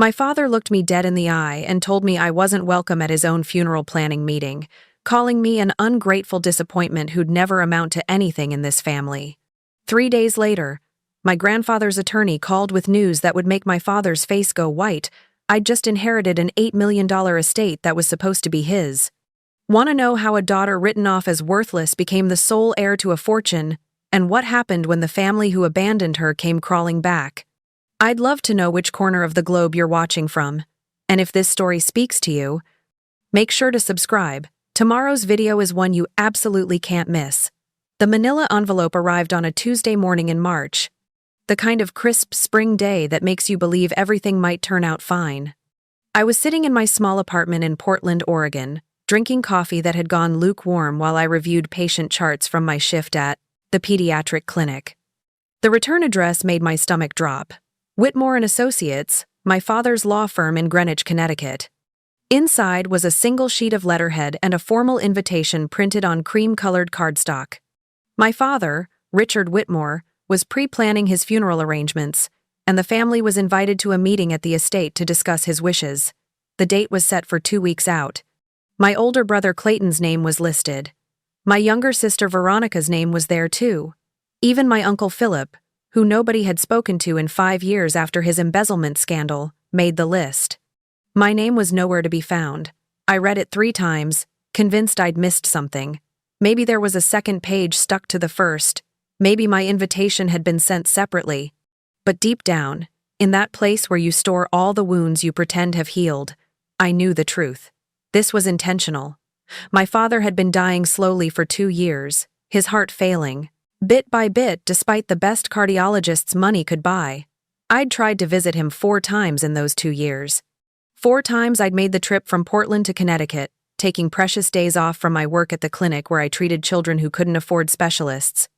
My father looked me dead in the eye and told me I wasn't welcome at his own funeral planning meeting, calling me an ungrateful disappointment who'd never amount to anything in this family. 3 days later, my grandfather's attorney called with news that would make my father's face go white. I'd just inherited an $8 million estate that was supposed to be his. Want to know how a daughter written off as worthless became the sole heir to a fortune, and what happened when the family who abandoned her came crawling back? I'd love to know which corner of the globe you're watching from, and if this story speaks to you, make sure to subscribe. Tomorrow's video is one you absolutely can't miss. The manila envelope arrived on a Tuesday morning in March, the kind of crisp spring day that makes you believe everything might turn out fine. I was sitting in my small apartment in Portland, Oregon, drinking coffee that had gone lukewarm while I reviewed patient charts from my shift at the pediatric clinic. The return address made my stomach drop. Whitmore and Associates, my father's law firm in Greenwich, Connecticut. Inside was a single sheet of letterhead and a formal invitation printed on cream-colored cardstock. My father, Richard Whitmore, was pre-planning his funeral arrangements, and the family was invited to a meeting at the estate to discuss his wishes. The date was set for 2 weeks out. My older brother Clayton's name was listed. My younger sister Veronica's name was there too. Even my uncle Philip, who nobody had spoken to in 5 years after his embezzlement scandal, made the list. My name was nowhere to be found. I read it 3 times, convinced I'd missed something. Maybe there was a second page stuck to the first. Maybe my invitation had been sent separately. But deep down, in that place where you store all the wounds you pretend have healed, I knew the truth. This was intentional. My father had been dying slowly for 2 years, his heart failing, bit by bit despite the best cardiologists money could buy. I'd tried to visit him 4 times in those 2 years. 4 times I'd made the trip from Portland to Connecticut, taking precious days off from my work at the clinic where I treated children who couldn't afford specialists.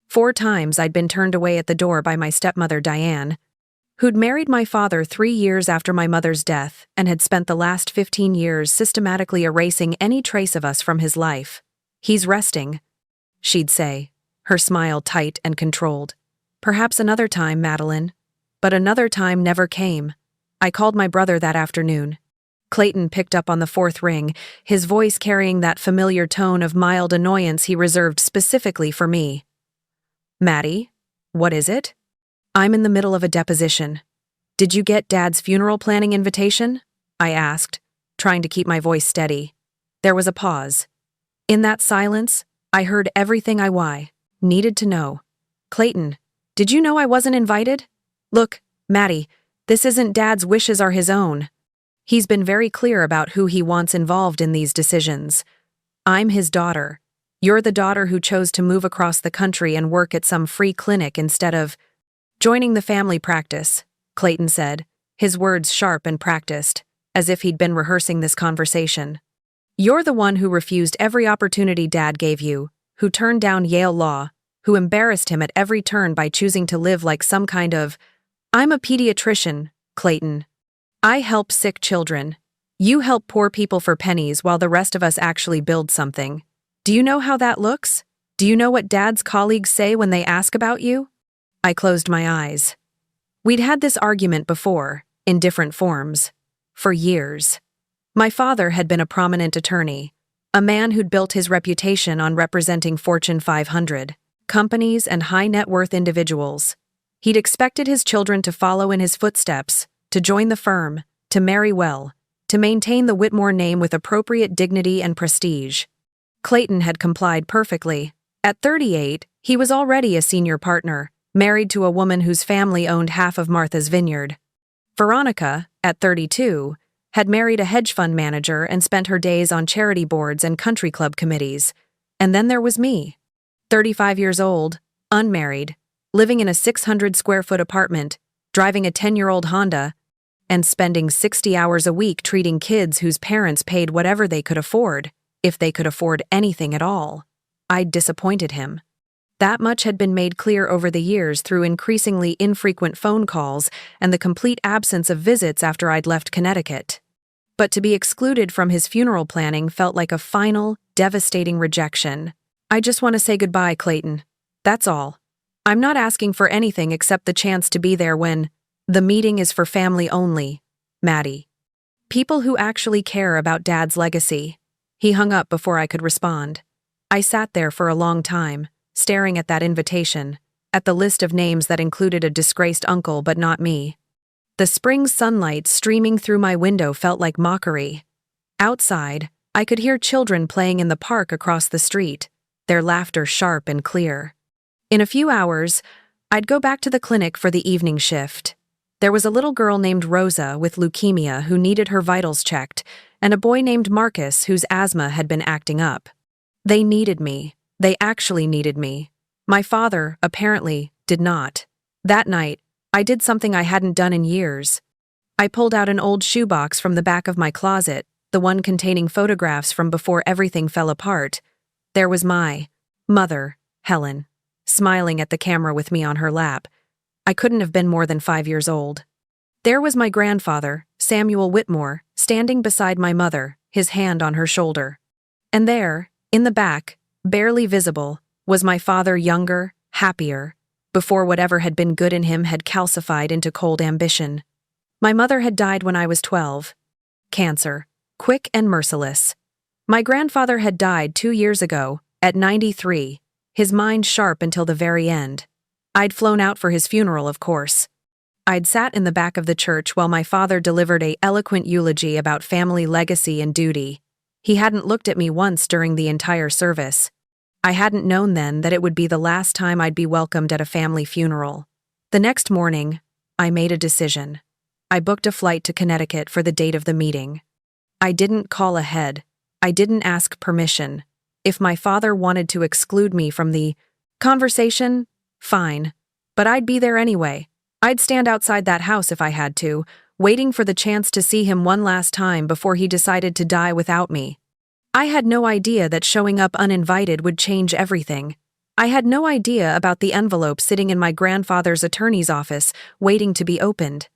4 times I'd been turned away at the door by my stepmother Diane, who'd married my father 3 years after my mother's death and had spent the last 15 years systematically erasing any trace of us from his life. "He's resting," she'd say, her smile tight and controlled. "Perhaps another time, Madeline." But another time never came. I called my brother that afternoon. Clayton picked up on the 4th ring, his voice carrying that familiar tone of mild annoyance he reserved specifically for me. "Maddie, what is it?" "I'm in the middle of a deposition. Did you get Dad's funeral planning invitation?" I asked, trying to keep my voice steady. There was a pause. In that silence, I heard everything I needed to know. "Clayton, did you know I wasn't invited?" "Look, Maddie, this isn't Dad's wishes are his own. He's been very clear about who he wants involved in these decisions. I'm his daughter. You're the daughter who chose to move across the country and work at some free clinic instead of joining the family practice," Clayton said, his words sharp and practiced, as if he'd been rehearsing this conversation. "You're the one who refused every opportunity Dad gave you, who turned down Yale Law, who embarrassed him at every turn by choosing to live like some kind of, I'm a pediatrician, Clayton. I help sick children. You help poor people for pennies while the rest of us actually build something. Do you know how that looks? Do you know what Dad's colleagues say when they ask about you?" I closed my eyes. We'd had this argument before, in different forms, for years. My father had been a prominent attorney, a man who'd built his reputation on representing Fortune 500 companies and high-net-worth individuals. He'd expected his children to follow in his footsteps, to join the firm, to marry well, to maintain the Whitmore name with appropriate dignity and prestige. Clayton had complied perfectly. At 38, he was already a senior partner, married to a woman whose family owned half of Martha's Vineyard. Veronica, at 32, had married a hedge fund manager and spent her days on charity boards and country club committees. And then there was me, 35 years old, unmarried, living in a 600-square-foot apartment, driving a 10-year-old Honda, and spending 60 hours a week treating kids whose parents paid whatever they could afford, if they could afford anything at all. I'd disappointed him. That much had been made clear over the years through increasingly infrequent phone calls and the complete absence of visits after I'd left Connecticut. But to be excluded from his funeral planning felt like a final, devastating rejection. "I just want to say goodbye, Clayton. That's all. I'm not asking for anything except the chance to be there when the meeting is for family only. Maddie. People who actually care about Dad's legacy. He hung up before I could respond. I sat there for a long time, staring at that invitation, at the list of names that included a disgraced uncle but not me. The spring sunlight streaming through my window felt like mockery. Outside, I could hear children playing in the park across the street, their laughter sharp and clear. In a few hours, I'd go back to the clinic for the evening shift. There was a little girl named Rosa with leukemia who needed her vitals checked, and a boy named Marcus whose asthma had been acting up. They needed me. They actually needed me. My father, apparently, did not. That night, I did something I hadn't done in years. I pulled out an old shoebox from the back of my closet, the one containing photographs from before everything fell apart. There was my mother, Helen, smiling at the camera with me on her lap. I couldn't have been more than 5 years old. There was my grandfather, Samuel Whitmore, standing beside my mother, his hand on her shoulder. And there, in the back, barely visible, was my father, younger, happier, before whatever had been good in him had calcified into cold ambition. My mother had died when I was 12. Cancer, quick and merciless. My grandfather had died 2 years ago, at 93, his mind sharp until the very end. I'd flown out for his funeral, of course. I'd sat in the back of the church while my father delivered an eloquent eulogy about family legacy and duty. He hadn't looked at me once during the entire service. I hadn't known then that it would be the last time I'd be welcomed at a family funeral. The next morning, I made a decision. I booked a flight to Connecticut for the date of the meeting. I didn't call ahead. I didn't ask permission. If my father wanted to exclude me from the conversation, fine. But I'd be there anyway. I'd stand outside that house if I had to, waiting for the chance to see him one last time before he decided to die without me. I had no idea that showing up uninvited would change everything. I had no idea about the envelope sitting in my grandfather's attorney's office, waiting to be opened.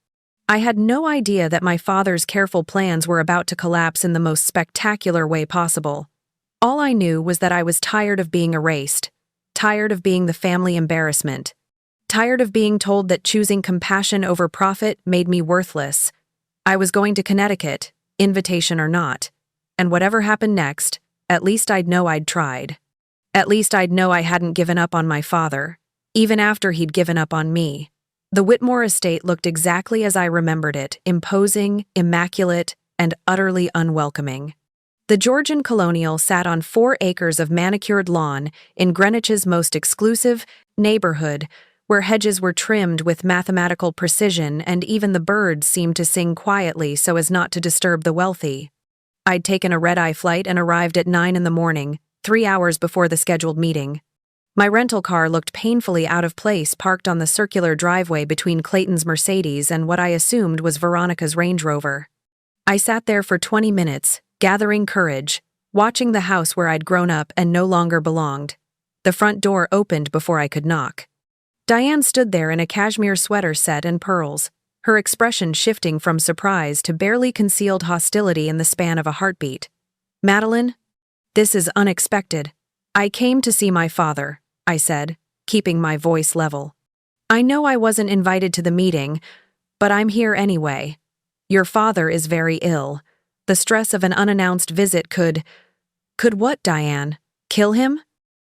I had no idea that my father's careful plans were about to collapse in the most spectacular way possible. All I knew was that I was tired of being erased, tired of being the family embarrassment, tired of being told that choosing compassion over profit made me worthless. I was going to Connecticut, invitation or not. And whatever happened next, at least I'd know I'd tried. At least I'd know I hadn't given up on my father, even after he'd given up on me. The Whitmore estate looked exactly as I remembered it, imposing, immaculate, and utterly unwelcoming. The Georgian colonial sat on 4 acres of manicured lawn in Greenwich's most exclusive neighborhood, where hedges were trimmed with mathematical precision and even the birds seemed to sing quietly so as not to disturb the wealthy. I'd taken a red-eye flight and arrived at 9 in the morning, 3 hours before the scheduled meeting. My rental car looked painfully out of place parked on the circular driveway between Clayton's Mercedes and what I assumed was Veronica's Range Rover. I sat there for 20 minutes, gathering courage, watching the house where I'd grown up and no longer belonged. The front door opened before I could knock. Diane stood there in a cashmere sweater set and pearls, her expression shifting from surprise to barely concealed hostility in the span of a heartbeat. "Madeline, this is unexpected. I came to see my father," I said, keeping my voice level. "I know I wasn't invited to the meeting, but I'm here anyway. Your father is very ill. The stress of an unannounced visit could what, Diane? Kill him?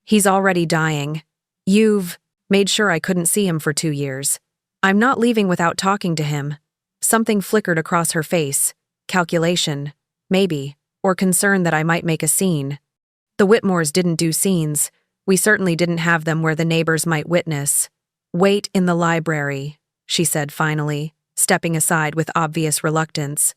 He's already dying. You've made sure I couldn't see him for 2 years. I'm not leaving without talking to him." Something flickered across her face. Calculation, maybe, or concern that I might make a scene. The Whitmores didn't do scenes. We certainly didn't have them where the neighbors might witness. "Wait in the library," she said finally, stepping aside with obvious reluctance.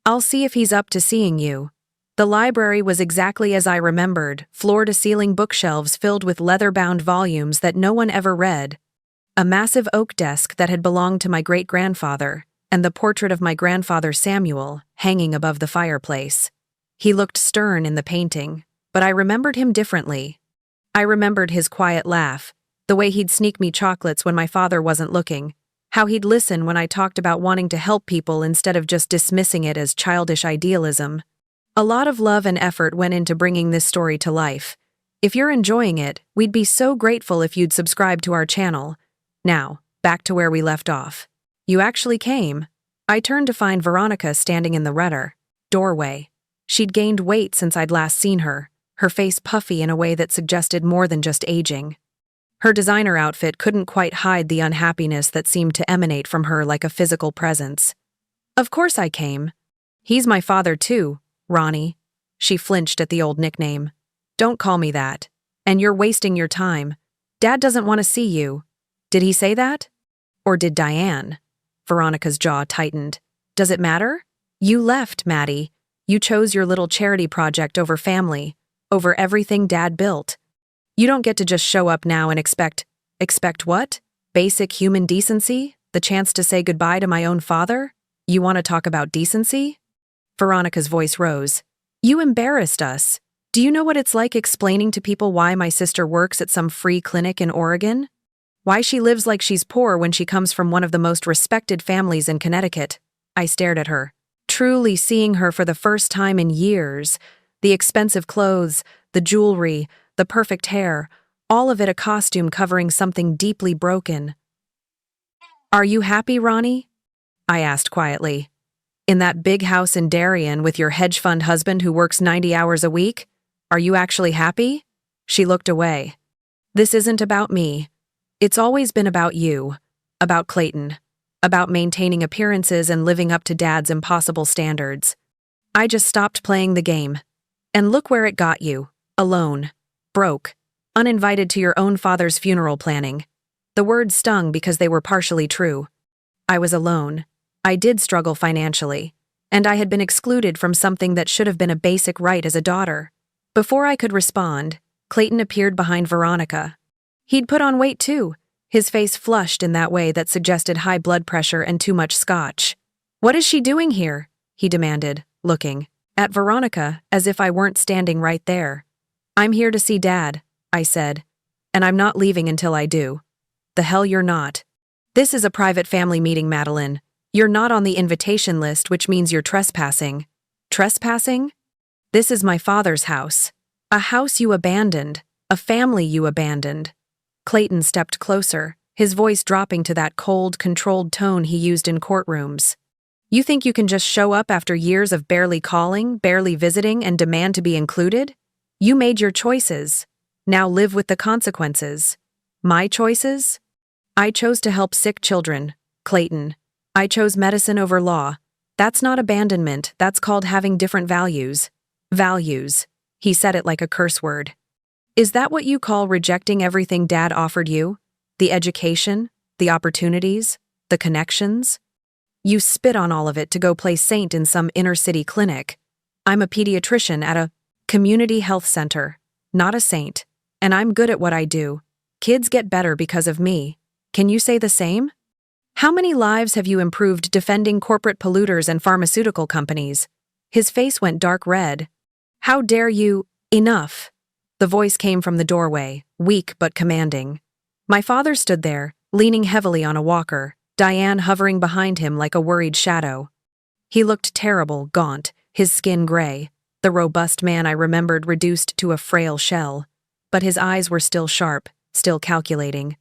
"I'll see if he's up to seeing you." The library was exactly as I remembered, floor-to-ceiling bookshelves filled with leather-bound volumes that no one ever read, a massive oak desk that had belonged to my great-grandfather, and the portrait of my grandfather Samuel hanging above the fireplace. He looked stern in the painting, but I remembered him differently. I remembered his quiet laugh, the way he'd sneak me chocolates when my father wasn't looking, how he'd listen when I talked about wanting to help people instead of just dismissing it as childish idealism. A lot of love and effort went into bringing this story to life. If you're enjoying it, we'd be so grateful if you'd subscribe to our channel. Now, back to where we left off. You actually came. I turned to find Veronica standing in the doorway. She'd gained weight since I'd last seen her face puffy in a way that suggested more than just aging. Her designer outfit couldn't quite hide the unhappiness that seemed to emanate from her like a physical presence. Of course I came. He's my father too, Ronnie. She flinched at the old nickname. Don't call me that. And you're wasting your time. Dad doesn't want to see you. Did he say that? Or did Diane? Veronica's jaw tightened. Does it matter? You left, Maddie. You chose your little charity project over family, over everything Dad built. You don't get to just show up now and expect what? Basic human decency? The chance to say goodbye to my own father? You want to talk about decency? Veronica's voice rose. You embarrassed us. Do you know what it's like explaining to people why my sister works at some free clinic in Oregon? Why she lives like she's poor when she comes from one of the most respected families in Connecticut? I stared at her, truly seeing her for the first time in years. The expensive clothes, the jewelry, the perfect hair, all of it a costume covering something deeply broken. Are you happy, Ronnie? I asked quietly. In that big house in Darien with your hedge fund husband who works 90 hours a week? Are you actually happy? She looked away. This isn't about me. It's always been about you, about Clayton, about maintaining appearances and living up to Dad's impossible standards. I just stopped playing the game. And look where it got you, alone, broke, uninvited to your own father's funeral planning. The words stung because they were partially true. I was alone. I did struggle financially, and I had been excluded from something that should have been a basic right as a daughter. Before I could respond, Clayton appeared behind Veronica. He'd put on weight too, his face flushed in that way that suggested high blood pressure and too much scotch. What is she doing here? He demanded, looking at Veronica as if I weren't standing right there. I'm here to see Dad, I said, and I'm not leaving until I do. The hell you're not. This is a private family meeting, Madeline. You're not on the invitation list, which means you're trespassing. Trespassing? This is my father's house. A house you abandoned. A family you abandoned. Clayton stepped closer, his voice dropping to that cold, controlled tone he used in courtrooms. You think you can just show up after years of barely calling, barely visiting, and demand to be included? You made your choices. Now live with the consequences. My choices? I chose to help sick children, Clayton. I chose medicine over law. That's not abandonment, that's called having different values. Values. He said it like a curse word. Is that what you call rejecting everything Dad offered you? The education, the opportunities, the connections? You spit on all of it to go play saint in some inner-city clinic. I'm a pediatrician at a community health center, not a saint, and I'm good at what I do. Kids get better because of me. Can you say the same? How many lives have you improved defending corporate polluters and pharmaceutical companies? His face went dark red. How dare you? Enough. The voice came from the doorway, weak but commanding. My father stood there, leaning heavily on a walker, Diane hovering behind him like a worried shadow. He looked terrible, gaunt, his skin gray, the robust man I remembered reduced to a frail shell. But his eyes were still sharp, still calculating.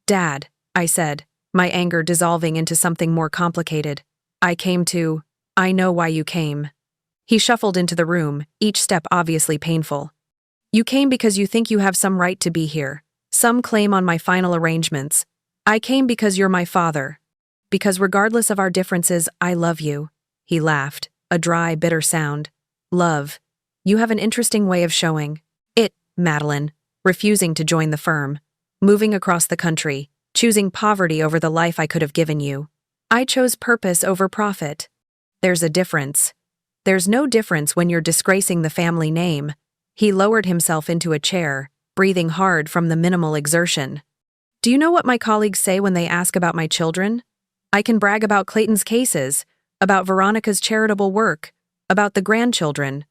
Dad, I said, my anger dissolving into something more complicated. I know why you came. He shuffled into the room, each step obviously painful. You came because you think you have some right to be here, some claim on my final arrangements. I came because you're my father. Because regardless of our differences, I love you. He laughed, a dry, bitter sound. Love. You have an interesting way of showing it, Madeline, refusing to join the firm, moving across the country, choosing poverty over the life I could have given you. I chose purpose over profit. There's a difference. There's no difference when you're disgracing the family name. He lowered himself into a chair, breathing hard from the minimal exertion. Do you know what my colleagues say when they ask about my children? I can brag about Clayton's cases, about Veronica's charitable work, about the grandchildren.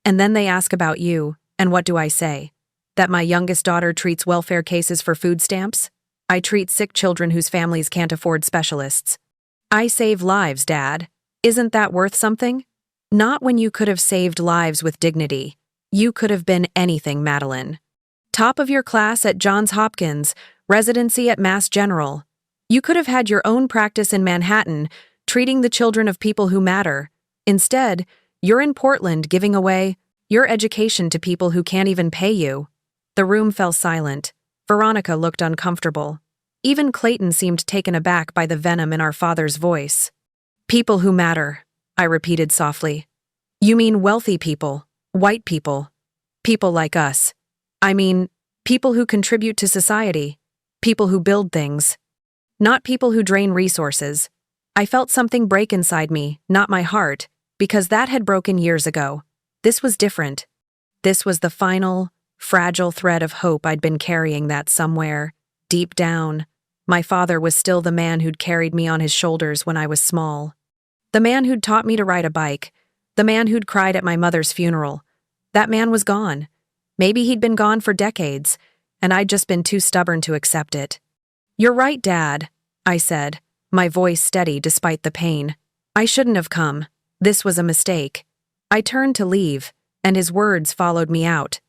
And then they ask about you, and what do I say? That my youngest daughter treats welfare cases for food stamps? I treat sick children whose families can't afford specialists. I save lives, Dad. Isn't that worth something? Not when you could have saved lives with dignity. You could have been anything, Madeline. Top of your class at Johns Hopkins, residency at Mass General. You could have had your own practice in Manhattan, treating the children of people who matter. Instead, you're in Portland giving away your education to people who can't even pay you." The room fell silent. Veronica looked uncomfortable. Even Clayton seemed taken aback by the venom in our father's voice. "People who matter," I repeated softly. "You mean wealthy people, white people, people like us. I mean, people who contribute to society, people who build things, not people who drain resources." I felt something break inside me, not my heart, because that had broken years ago. This was different. This was the final, fragile thread of hope I'd been carrying, that somewhere, deep down, my father was still the man who'd carried me on his shoulders when I was small. The man who'd taught me to ride a bike. The man who'd cried at my mother's funeral. That man was gone. Maybe he'd been gone for decades, and I'd just been too stubborn to accept it. "You're right, Dad," I said, my voice steady despite the pain. "I shouldn't have come. This was a mistake." I turned to leave, and his words followed me out.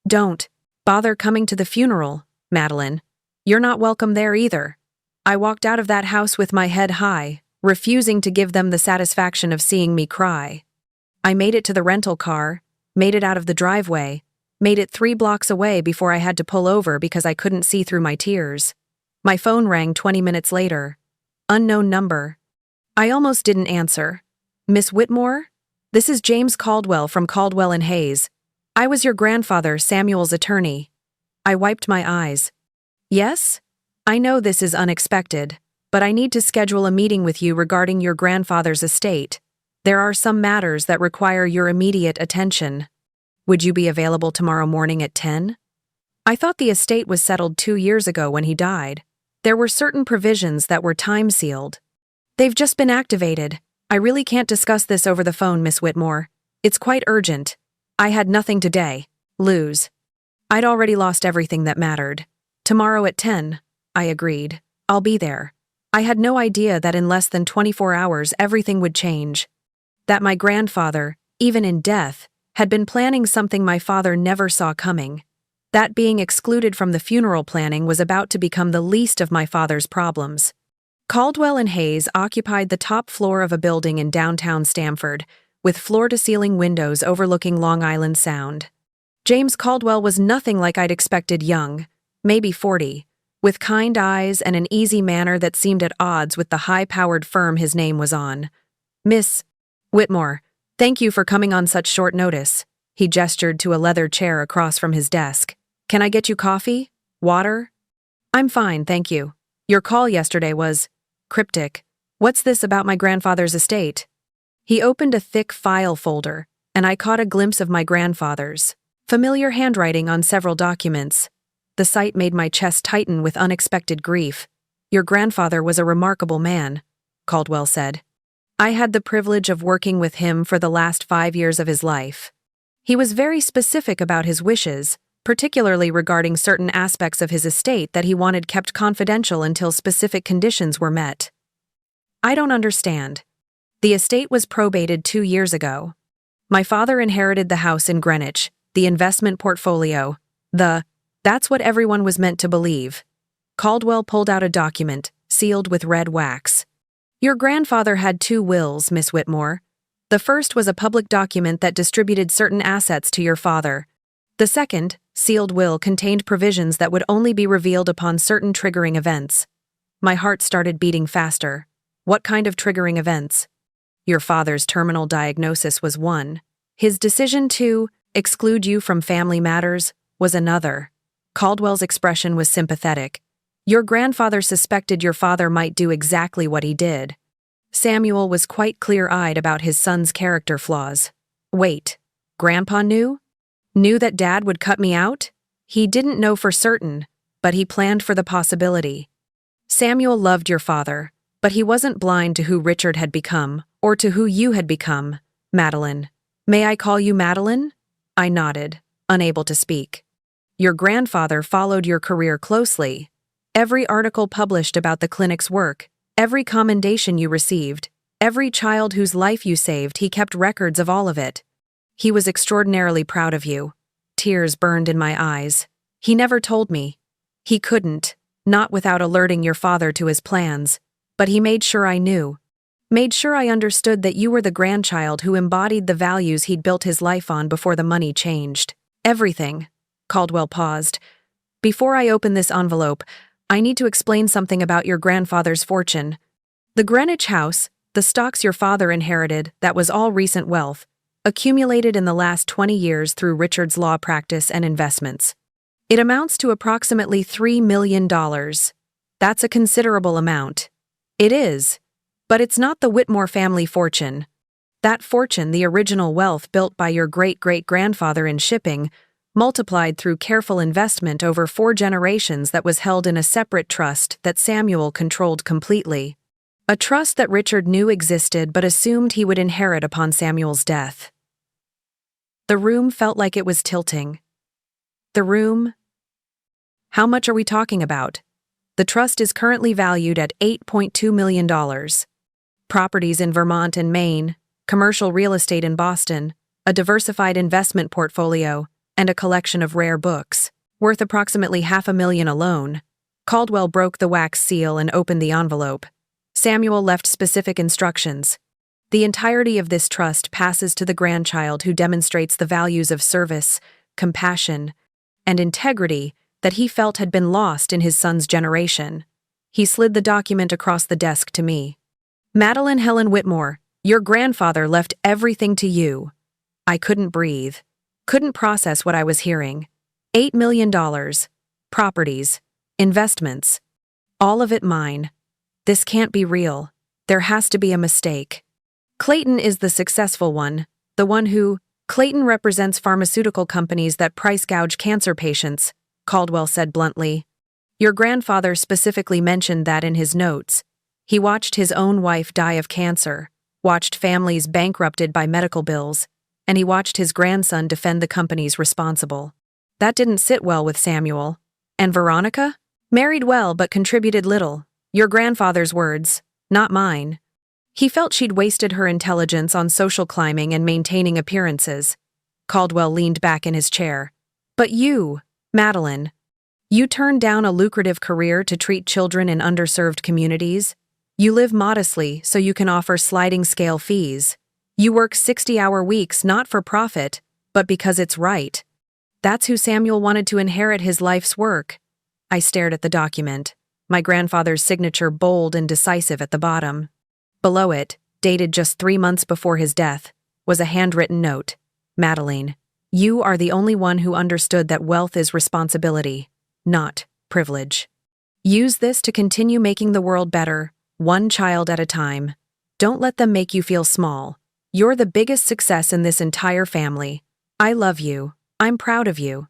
"Don't bother coming to the funeral, Madeline. You're not welcome there either." I walked out of that house with my head high, refusing to give them the satisfaction of seeing me cry. I made it to the rental car, made it out of the driveway, made it 3 blocks away before I had to pull over because I couldn't see through my tears. My phone rang 20 minutes later. Unknown number. I almost didn't answer. "Miss Whitmore? This is James Caldwell from Caldwell and Hayes. I was your grandfather, Samuel's attorney." I wiped my eyes. "Yes? I know this is unexpected, but I need to schedule a meeting with you regarding your grandfather's estate. There are some matters that require your immediate attention. Would you be available tomorrow morning at 10? I thought the estate was settled 2 years ago when he died. There were certain provisions that were time-sealed. "They've just been activated. I really can't discuss this over the phone, Miss Whitmore. It's quite urgent. I had nothing today. Lose. I'd already lost everything that mattered. Tomorrow at 10, I agreed. "I'll be there." I had no idea that in less than 24 hours everything would change. That my grandfather, even in death, had been planning something my father never saw coming. That being excluded from the funeral planning was about to become the least of my father's problems. Caldwell and Hayes occupied the top floor of a building in downtown Stamford, with floor-to-ceiling windows overlooking Long Island Sound. James Caldwell was nothing like I'd expected, young, maybe 40, with kind eyes and an easy manner that seemed at odds with the high-powered firm his name was on. "Miss Whitmore, thank you for coming on such short notice." He gestured to a leather chair across from his desk. "Can I get you coffee? Water?" "I'm fine, thank you. Your call yesterday was cryptic. What's this about my grandfather's estate?" He opened a thick file folder, and I caught a glimpse of my grandfather's familiar handwriting on several documents. The sight made my chest tighten with unexpected grief. "Your grandfather was a remarkable man," Caldwell said. "I had the privilege of working with him for the last 5 years of his life. He was very specific about his wishes, particularly regarding certain aspects of his estate that he wanted kept confidential until specific conditions were met." "I don't understand." "The estate was probated 2 years ago. My father inherited the house in Greenwich, the investment portfolio, that's what everyone was meant to believe." Caldwell pulled out a document, sealed with red wax. "Your grandfather had 2 wills, Miss Whitmore. The first was a public document that distributed certain assets to your father. The second, sealed will, contained provisions that would only be revealed upon certain triggering events." My heart started beating faster. "What kind of triggering events?" "Your father's terminal diagnosis was one. His decision to exclude you from family matters was another." Caldwell's expression was sympathetic. "Your grandfather suspected your father might do exactly what he did." Samuel was quite clear-eyed about his son's character flaws. "Wait, Grandpa knew? Knew that Dad would cut me out?" "He didn't know for certain, but he planned for the possibility. Samuel loved your father, but he wasn't blind to who Richard had become, or to who you had become, Madeline. May I call you Madeline?" I nodded, unable to speak. "Your grandfather followed your career closely. Every article published about the clinic's work, every commendation you received, every child whose life you saved, he kept records of all of it. He was extraordinarily proud of you." Tears burned in my eyes. "He never told me. He couldn't, not without alerting your father to his plans, but he made sure I knew." Made sure I understood that you were the grandchild who embodied the values he'd built his life on before the money changed. Everything. Caldwell paused. Before I open this envelope, I need to explain something about your grandfather's fortune. The Greenwich house, the stocks your father inherited, that was all recent wealth, accumulated in the last 20 years through Richard's law practice and investments. It amounts to approximately $3 million. That's a considerable amount. It is. But it's not the Whitmore family fortune. That fortune, the original wealth built by your great-great-grandfather in shipping, multiplied through careful investment over 4 generations that was held in a separate trust that Samuel controlled completely. A trust that Richard knew existed but assumed he would inherit upon Samuel's death. The room felt like it was tilting. The room? How much are we talking about? The trust is currently valued at $8.2 million. Properties in Vermont and Maine, commercial real estate in Boston, a diversified investment portfolio, and a collection of rare books, worth approximately $500,000 alone. Caldwell broke the wax seal and opened the envelope. Samuel left specific instructions. The entirety of this trust passes to the grandchild who demonstrates the values of service, compassion, and integrity that he felt had been lost in his son's generation. He slid the document across the desk to me. Madeline Helen Whitmore, your grandfather left everything to you. I couldn't breathe. Couldn't process what I was hearing. $8 million. Properties. Investments. All of it mine. This can't be real. There has to be a mistake. Clayton is the successful one, the one who... Clayton represents pharmaceutical companies that price gouge cancer patients, Caldwell said bluntly. Your grandfather specifically mentioned that in his notes. He watched his own wife die of cancer, watched families bankrupted by medical bills, and he watched his grandson defend the companies responsible. That didn't sit well with Samuel. And Veronica? Married well but contributed little. Your grandfather's words, not mine. He felt she'd wasted her intelligence on social climbing and maintaining appearances. Caldwell leaned back in his chair. But you, Madeline, you turned down a lucrative career to treat children in underserved communities. You live modestly so you can offer sliding-scale fees. You work 60-hour weeks not for profit, but because it's right. That's who Samuel wanted to inherit his life's work. I stared at the document, my grandfather's signature bold and decisive at the bottom. Below it, dated just 3 months before his death, was a handwritten note. Madeline, you are the only one who understood that wealth is responsibility, not privilege. Use this to continue making the world better, one child at a time. Don't let them make you feel small. You're the biggest success in this entire family. I love you. I'm proud of you.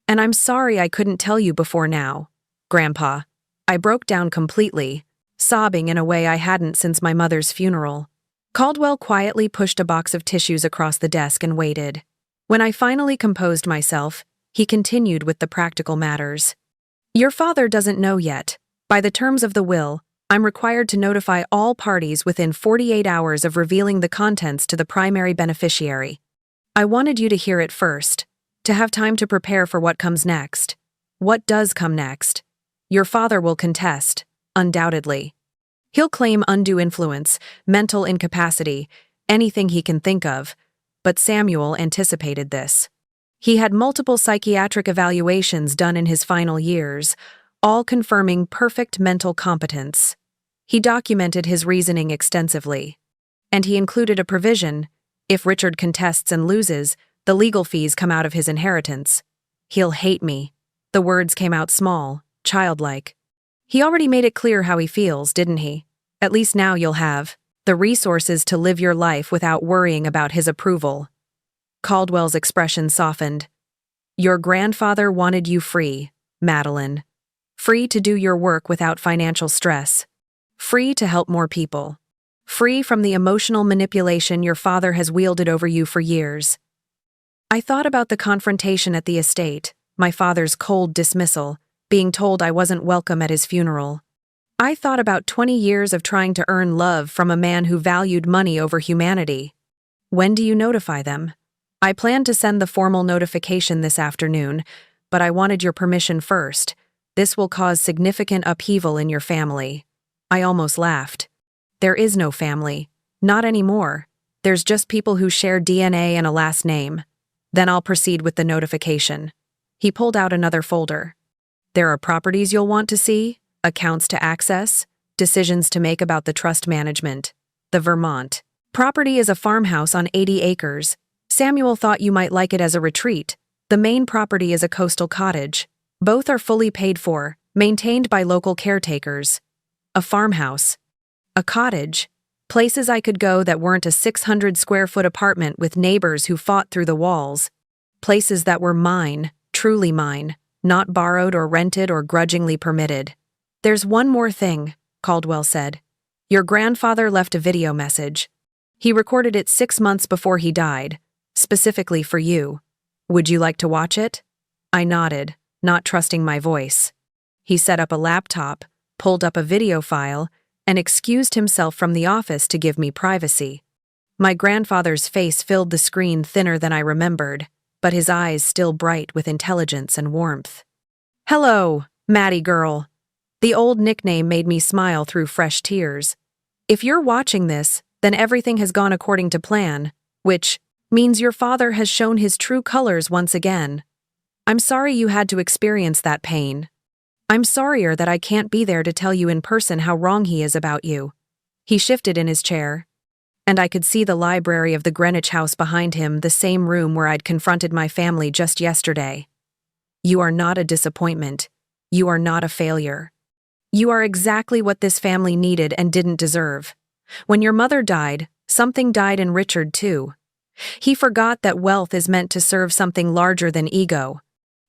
And I'm sorry I couldn't tell you before now. Grandpa. I broke down completely, sobbing in a way I hadn't since my mother's funeral. Caldwell quietly pushed a box of tissues across the desk and waited. When I finally composed myself, he continued with the practical matters. Your father doesn't know yet. By the terms of the will, I'm required to notify all parties within 48 hours of revealing the contents to the primary beneficiary. I wanted you to hear it first, to have time to prepare for what comes next. What does come next? Your father will contest, undoubtedly. He'll claim undue influence, mental incapacity, anything he can think of, but Samuel anticipated this. He had multiple psychiatric evaluations done in his final years, all confirming perfect mental competence. He documented his reasoning extensively. And he included a provision: if Richard contests and loses, the legal fees come out of his inheritance. He'll hate me. The words came out small, childlike. He already made it clear how he feels, didn't he? At least now you'll have the resources to live your life without worrying about his approval. Caldwell's expression softened. Your grandfather wanted you free, Madeline. Free to do your work without financial stress. Free to help more people. Free from the emotional manipulation your father has wielded over you for years. I thought about the confrontation at the estate, my father's cold dismissal, being told I wasn't welcome at his funeral. I thought about 20 years of trying to earn love from a man who valued money over humanity. When do you notify them? I planned to send the formal notification this afternoon, but I wanted your permission first. This will cause significant upheaval in your family. I almost laughed. There is no family. Not anymore. There's just people who share DNA and a last name. Then I'll proceed with the notification. He pulled out another folder. There are properties you'll want to see, accounts to access, decisions to make about the trust management. The Vermont property is a farmhouse on 80 acres. Samuel thought you might like it as a retreat. The main property is a coastal cottage. Both are fully paid for, maintained by local caretakers. A farmhouse. A cottage. Places I could go that weren't a 600-square-foot apartment with neighbors who fought through the walls. Places that were mine, truly mine, not borrowed or rented or grudgingly permitted. There's one more thing, Caldwell said. Your grandfather left a video message. He recorded it 6 months before he died, specifically for you. Would you like to watch it? I nodded, not trusting my voice. He set up a laptop, pulled up a video file, and excused himself from the office to give me privacy. My grandfather's face filled the screen thinner than I remembered, but his eyes still bright with intelligence and warmth. Hello, Maddie girl. The old nickname made me smile through fresh tears. If you're watching this, then everything has gone according to plan, which means your father has shown his true colors once again. I'm sorry you had to experience that pain. I'm sorrier that I can't be there to tell you in person how wrong he is about you. He shifted in his chair, and I could see the library of the Greenwich House behind him, the same room where I'd confronted my family just yesterday. You are not a disappointment. You are not a failure. You are exactly what this family needed and didn't deserve. When your mother died, something died in Richard too. He forgot that wealth is meant to serve something larger than ego.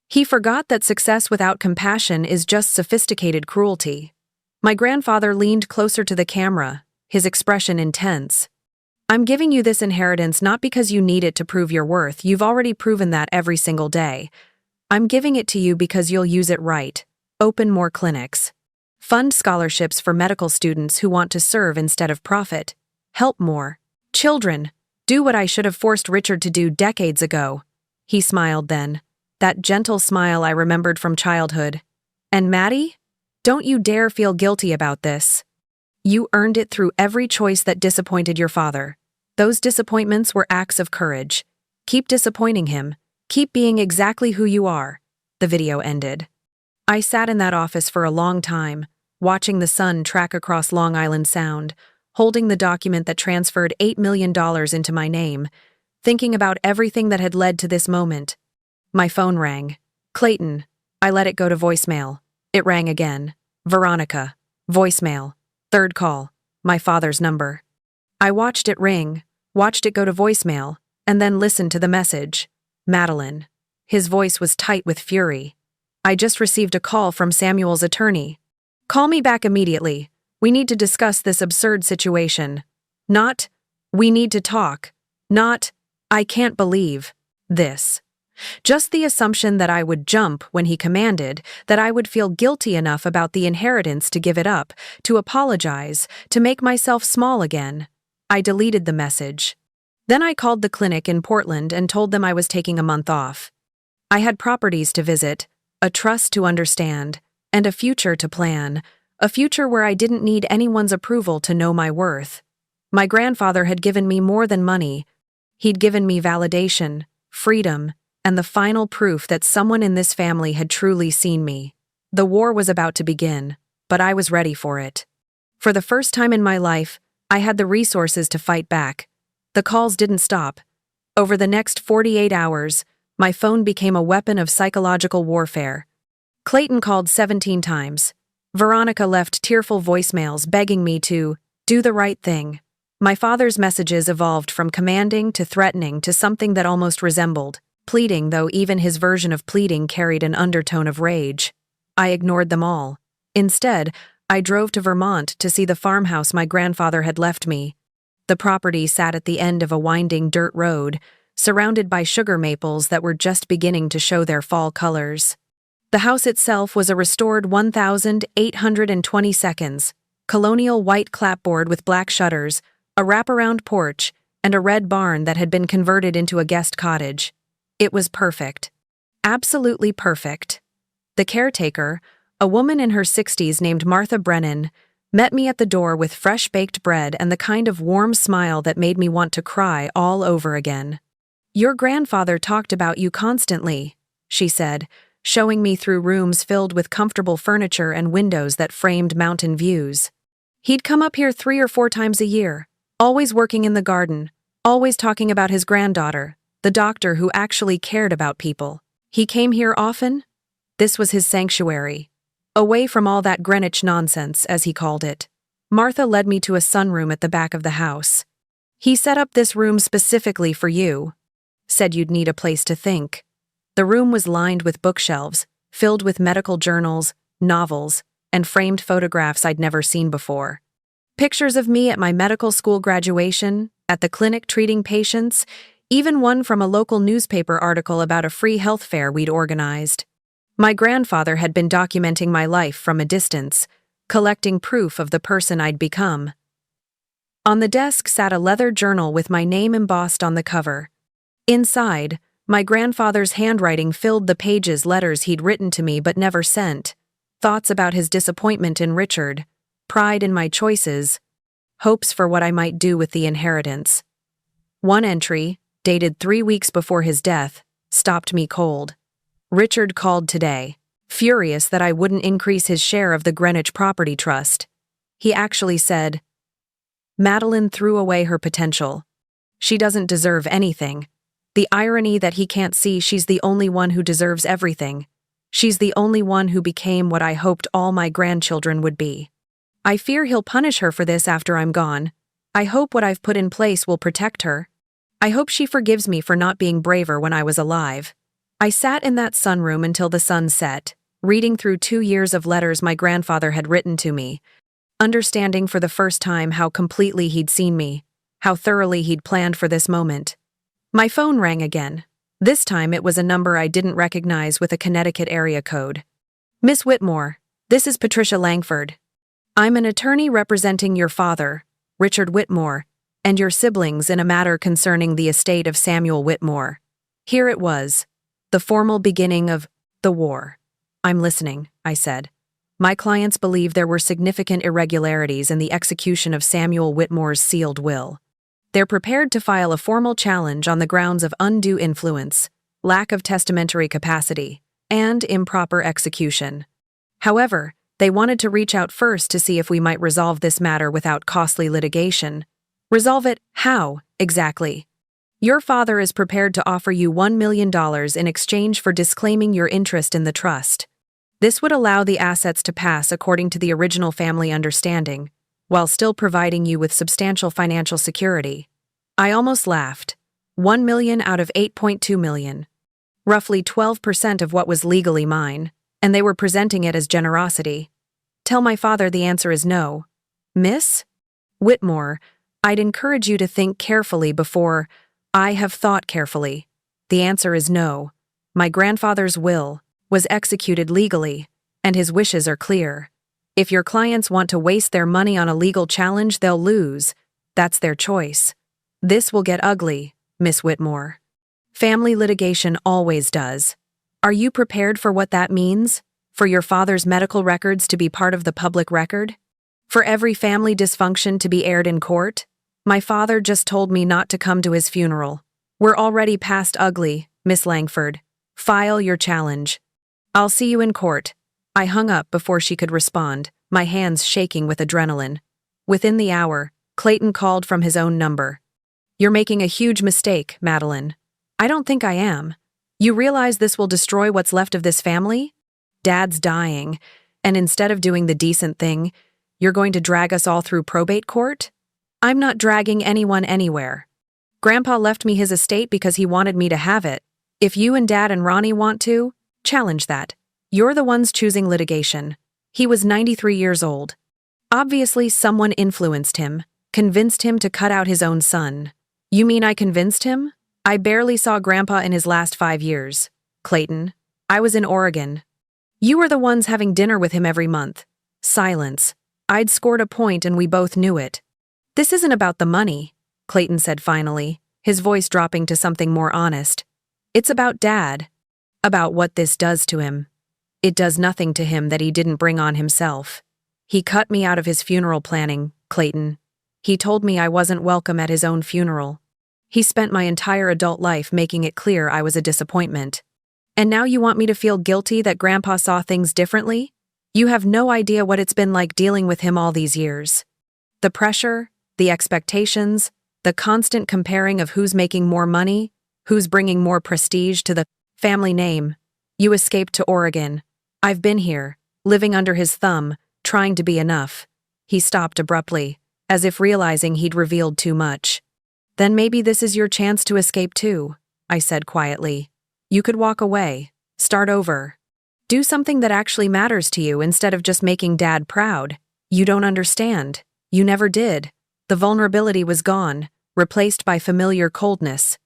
He forgot that success without compassion is just sophisticated cruelty. My grandfather leaned closer to the camera, his expression intense. I'm giving you this inheritance not because you need it to prove your worth. You've already proven that every single day. I'm giving it to you because you'll use it right. Open more clinics. Fund scholarships for medical students who want to serve instead of profit. Help more children. Do what I should have forced Richard to do decades ago. He smiled then. That gentle smile I remembered from childhood. And Maddie? Don't you dare feel guilty about this. You earned it through every choice that disappointed your father. Those disappointments were acts of courage. Keep disappointing him. Keep being exactly who you are. The video ended. I sat in that office for a long time, watching the sun track across Long Island Sound, holding the document that transferred $8 million into my name, thinking about everything that had led to this moment. My phone rang. Clayton. I let it go to voicemail. It rang again. Veronica. Voicemail. Third call. My father's number. I watched it ring, watched it go to voicemail, and then listened to the message. Madeline. His voice was tight with fury. I just received a call from Samuel's attorney. Call me back immediately. We need to discuss this absurd situation. Not, we need to talk. Not, I can't believe this. Just the assumption that I would jump when he commanded, that I would feel guilty enough about the inheritance to give it up, to apologize, to make myself small again. I deleted the message. Then I called the clinic in Portland and told them I was taking a month off. I had properties to visit, a trust to understand, and a future to plan, a future where I didn't need anyone's approval to know my worth. My grandfather had given me more than money. He'd given me validation, freedom, and the final proof that someone in this family had truly seen me. The war was about to begin, but I was ready for it. For the first time in my life, I had the resources to fight back. The calls didn't stop. Over the next 48 hours, my phone became a weapon of psychological warfare. Clayton called 17 times. Veronica left tearful voicemails begging me to do the right thing. My father's messages evolved from commanding to threatening to something that almost resembled pleading, though even his version of pleading carried an undertone of rage. I ignored them all. Instead, I drove to Vermont to see the farmhouse my grandfather had left me. The property sat at the end of a winding dirt road, surrounded by sugar maples that were just beginning to show their fall colors. The house itself was a restored 1,820 seconds, colonial white clapboard with black shutters, a wraparound porch, and a red barn that had been converted into a guest cottage. It was perfect. Absolutely perfect. The caretaker, a woman in her 60s named Martha Brennan, met me at the door with fresh baked bread and the kind of warm smile that made me want to cry all over again. "Your grandfather talked about you constantly," she said, showing me through rooms filled with comfortable furniture and windows that framed mountain views. "He'd come up here 3 or 4 times a year, always working in the garden, always talking about his granddaughter, the doctor who actually cared about people. He came here often? This was his sanctuary. Away from all that Greenwich nonsense, as he called it. Martha led me to a sunroom at the back of the house. He set up this room specifically for you. Said you'd need a place to think. The room was lined with bookshelves, filled with medical journals, novels, and framed photographs I'd never seen before. Pictures of me at my medical school graduation, at the clinic treating patients, even one from a local newspaper article about a free health fair we'd organized. My grandfather had been documenting my life from a distance, collecting proof of the person I'd become. On the desk sat a leather journal with my name embossed on the cover. Inside, my grandfather's handwriting filled the pages letters he'd written to me but never sent, thoughts about his disappointment in Richard, pride in my choices, hopes for what I might do with the inheritance. One entry, dated 3 weeks before his death, stopped me cold. Richard called today, furious that I wouldn't increase his share of the Greenwich Property Trust. He actually said, "Madeline threw away her potential. She doesn't deserve anything. The irony that he can't see she's the only one who deserves everything. She's the only one who became what I hoped all my grandchildren would be. I fear he'll punish her for this after I'm gone. I hope what I've put in place will protect her. I hope she forgives me for not being braver when I was alive." I sat in that sunroom until the sun set, reading through 2 years of letters my grandfather had written to me, understanding for the first time how completely he'd seen me, how thoroughly he'd planned for this moment. My phone rang again. This time it was a number I didn't recognize with a Connecticut area code. "Miss Whitmore, this is Patricia Langford. I'm an attorney representing your father, Richard Whitmore, and your siblings in a matter concerning the estate of Samuel Whitmore." Here it was, the formal beginning of the war. "I'm listening," I said. "My clients believe there were significant irregularities in the execution of Samuel Whitmore's sealed will. They're prepared to file a formal challenge on the grounds of undue influence, lack of testamentary capacity, and improper execution. However, they wanted to reach out first to see if we might resolve this matter without costly litigation. Resolve it how, exactly? Your father is prepared to offer you $1 million in exchange for disclaiming your interest in the trust. This would allow the assets to pass according to the original family understanding, while still providing you with substantial financial security." I almost laughed. $1 million out of $8.2 million. Roughly 12% of what was legally mine, and they were presenting it as generosity. "Tell my father the answer is no." "Miss Whitmore, I'd encourage you to think carefully before—" "I have thought carefully. The answer is no. My grandfather's will was executed legally, and his wishes are clear. If your clients want to waste their money on a legal challenge, they'll lose. That's their choice. This will get ugly, Miss Whitmore. Family litigation always does. Are you prepared for what that means? For your father's medical records to be part of the public record? For every family dysfunction to be aired in court? My father just told me not to come to his funeral. We're already past ugly, Miss Langford. File your challenge. I'll see you in court." I hung up before she could respond, my hands shaking with adrenaline. Within the hour, Clayton called from his own number. "You're making a huge mistake, Madeline." "I don't think I am. You realize this will destroy what's left of this family? Dad's dying, and instead of doing the decent thing, you're going to drag us all through probate court? I'm not dragging anyone anywhere. Grandpa left me his estate because he wanted me to have it. If you and Dad and Ronnie want to, challenge that. You're the ones choosing litigation. He was 93 years old. Obviously, someone influenced him, convinced him to cut out his own son. You mean I convinced him? I barely saw Grandpa in his last 5 years. Clayton, I was in Oregon. You were the ones having dinner with him every month. Silence. I'd scored a point and we both knew it. This isn't about the money, Clayton said finally, his voice dropping to something more honest. It's about Dad. About what this does to him. It does nothing to him that he didn't bring on himself. He cut me out of his funeral planning, Clayton. He told me I wasn't welcome at his own funeral. He spent my entire adult life making it clear I was a disappointment. And now you want me to feel guilty that Grandpa saw things differently? You have no idea what it's been like dealing with him all these years. The pressure, the expectations, the constant comparing of who's making more money, who's bringing more prestige to the family name. You escaped to Oregon. I've been here, living under his thumb, trying to be enough. He stopped abruptly, as if realizing he'd revealed too much. Then maybe this is your chance to escape too, I said quietly. You could walk away, start over. Do something that actually matters to you instead of just making Dad proud. You don't understand. You never did. The vulnerability was gone, replaced by familiar coldness.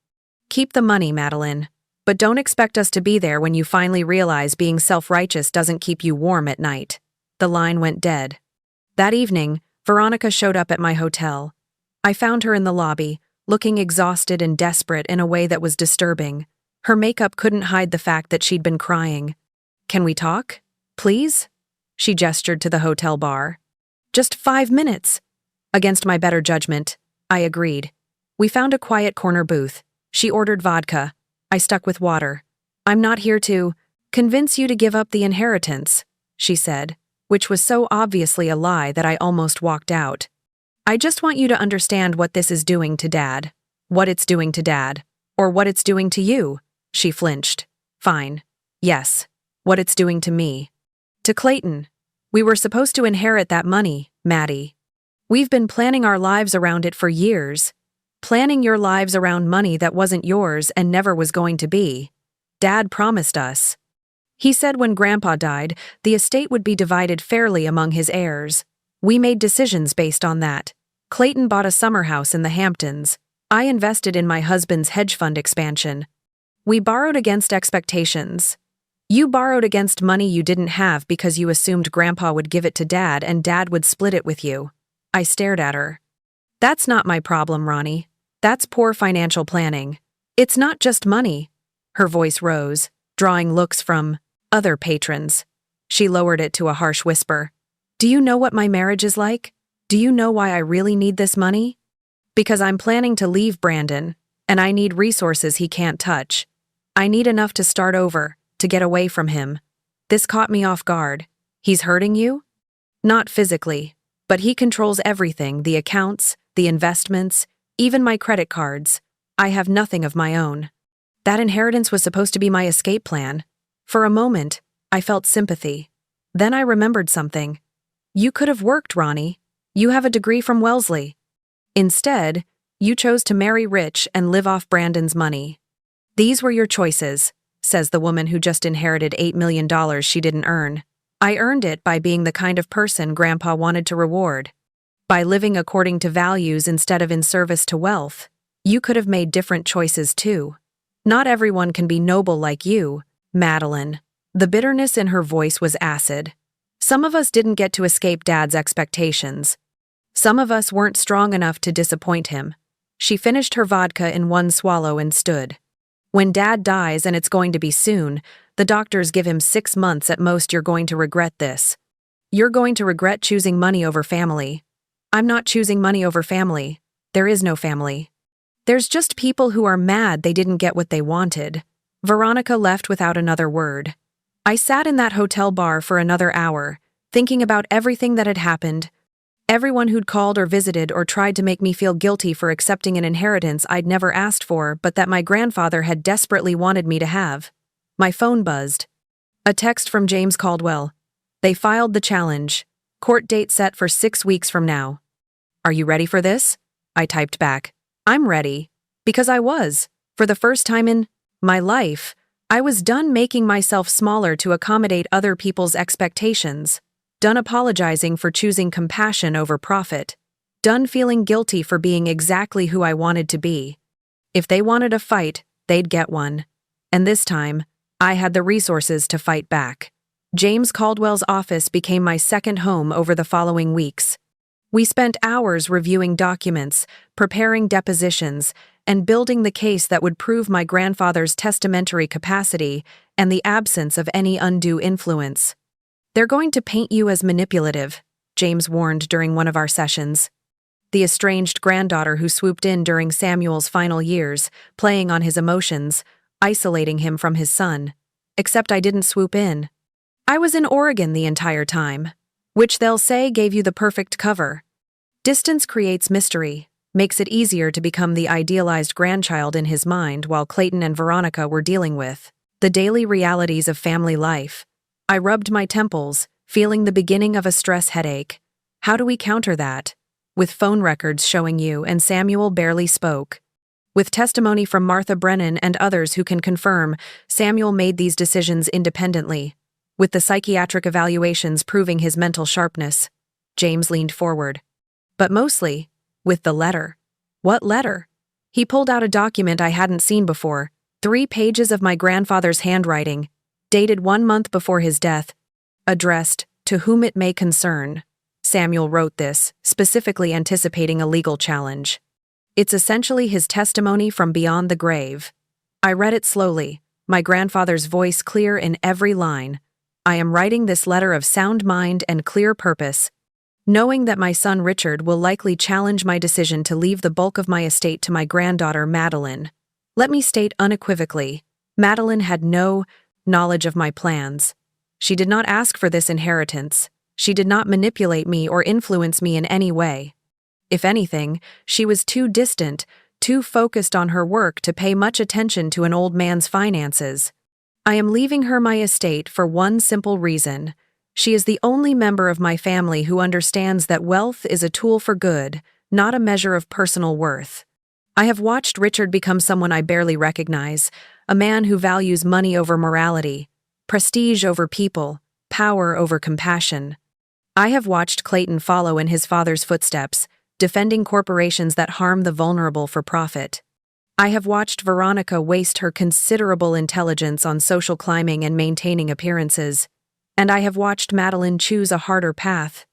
Keep the money, Madeline. But don't expect us to be there when you finally realize being self-righteous doesn't keep you warm at night. The line went dead. That evening, Veronica showed up at my hotel. I found her in the lobby, looking exhausted and desperate in a way that was disturbing. Her makeup couldn't hide the fact that she'd been crying. Can we talk? Please? She gestured to the hotel bar. Just 5 minutes. Against my better judgment, I agreed. We found a quiet corner booth. She ordered vodka. I stuck with water. I'm not here to convince you to give up the inheritance, she said, which was so obviously a lie that I almost walked out. I just want you to understand what this is doing to Dad. What it's doing to Dad. Or what it's doing to you. She flinched. Fine. Yes. What it's doing to me. To Clayton. We were supposed to inherit that money, Maddie. We've been planning our lives around it for years. Planning your lives around money that wasn't yours and never was going to be. Dad promised us. He said when Grandpa died, the estate would be divided fairly among his heirs. We made decisions based on that. Clayton bought a summer house in the Hamptons. I invested in my husband's hedge fund expansion. We borrowed against expectations. You borrowed against money you didn't have because you assumed Grandpa would give it to Dad and Dad would split it with you. I stared at her. That's not my problem, Ronnie. That's poor financial planning. It's not just money. Her voice rose, drawing looks from other patrons. She lowered it to a harsh whisper. Do you know what my marriage is like? Do you know why I really need this money? Because I'm planning to leave Brandon, and I need resources he can't touch. I need enough to start over, to get away from him. This caught me off guard. He's hurting you? Not physically, but he controls everything, the accounts, the investments, even my credit cards. I have nothing of my own. That inheritance was supposed to be my escape plan. For a moment, I felt sympathy. Then I remembered something. You could have worked, Ronnie. You have a degree from Wellesley. Instead, you chose to marry rich and live off Brandon's money. These were your choices, says the woman who just inherited $8 million she didn't earn. I earned it by being the kind of person Grandpa wanted to reward. By living according to values instead of in service to wealth. You could have made different choices too. Not everyone can be noble like you, Madeline. The bitterness in her voice was acid. Some of us didn't get to escape Dad's expectations. Some of us weren't strong enough to disappoint him. She finished her vodka in one swallow and stood. When Dad dies, and it's going to be soon, the doctors give him 6 months at most. You're going to regret this. You're going to regret choosing money over family. I'm not choosing money over family. There is no family. There's just people who are mad they didn't get what they wanted. Veronica left without another word. I sat in that hotel bar for another hour, thinking about everything that had happened. Everyone who'd called or visited or tried to make me feel guilty for accepting an inheritance I'd never asked for but that my grandfather had desperately wanted me to have. My phone buzzed. A text from James Caldwell. They filed the challenge. Court date set for 6 weeks from now. Are you ready for this? I typed back. I'm ready. Because I was. For the first time in my life, I was done making myself smaller to accommodate other people's expectations. Done apologizing for choosing compassion over profit. Done feeling guilty for being exactly who I wanted to be. If they wanted a fight, they'd get one. And this time, I had the resources to fight back. James Caldwell's office became my second home over the following weeks. We spent hours reviewing documents, preparing depositions, and building the case that would prove my grandfather's testamentary capacity and the absence of any undue influence. They're going to paint you as manipulative, James warned during one of our sessions. The estranged granddaughter who swooped in during Samuel's final years, playing on his emotions, isolating him from his son. Except I didn't swoop in. I was in Oregon the entire time, which they'll say gave you the perfect cover. Distance creates mystery, makes it easier to become the idealized grandchild in his mind while Clayton and Veronica were dealing with the daily realities of family life. I rubbed my temples, feeling the beginning of a stress headache. How do we counter that? With phone records showing you and Samuel barely spoke. With testimony from Martha Brennan and others who can confirm, Samuel made these decisions independently. With the psychiatric evaluations proving his mental sharpness, James leaned forward. But mostly, with the letter. What letter? He pulled out a document I hadn't seen before, 3 pages of my grandfather's handwriting, dated 1 month before his death, addressed, "To whom it may concern." Samuel wrote this, specifically anticipating a legal challenge. It's essentially his testimony from beyond the grave. I read it slowly, my grandfather's voice clear in every line. I am writing this letter of sound mind and clear purpose, knowing that my son Richard will likely challenge my decision to leave the bulk of my estate to my granddaughter Madeline. Let me state unequivocally, Madeline had no knowledge of my plans. She did not ask for this inheritance. She did not manipulate me or influence me in any way. If anything, she was too distant, too focused on her work to pay much attention to an old man's finances. I am leaving her my estate for one simple reason. She is the only member of my family who understands that wealth is a tool for good, not a measure of personal worth. I have watched Richard become someone I barely recognize, a man who values money over morality, prestige over people, power over compassion. I have watched Clayton follow in his father's footsteps, defending corporations that harm the vulnerable for profit. I have watched Veronica waste her considerable intelligence on social climbing and maintaining appearances. And I have watched Madeline choose a harder path.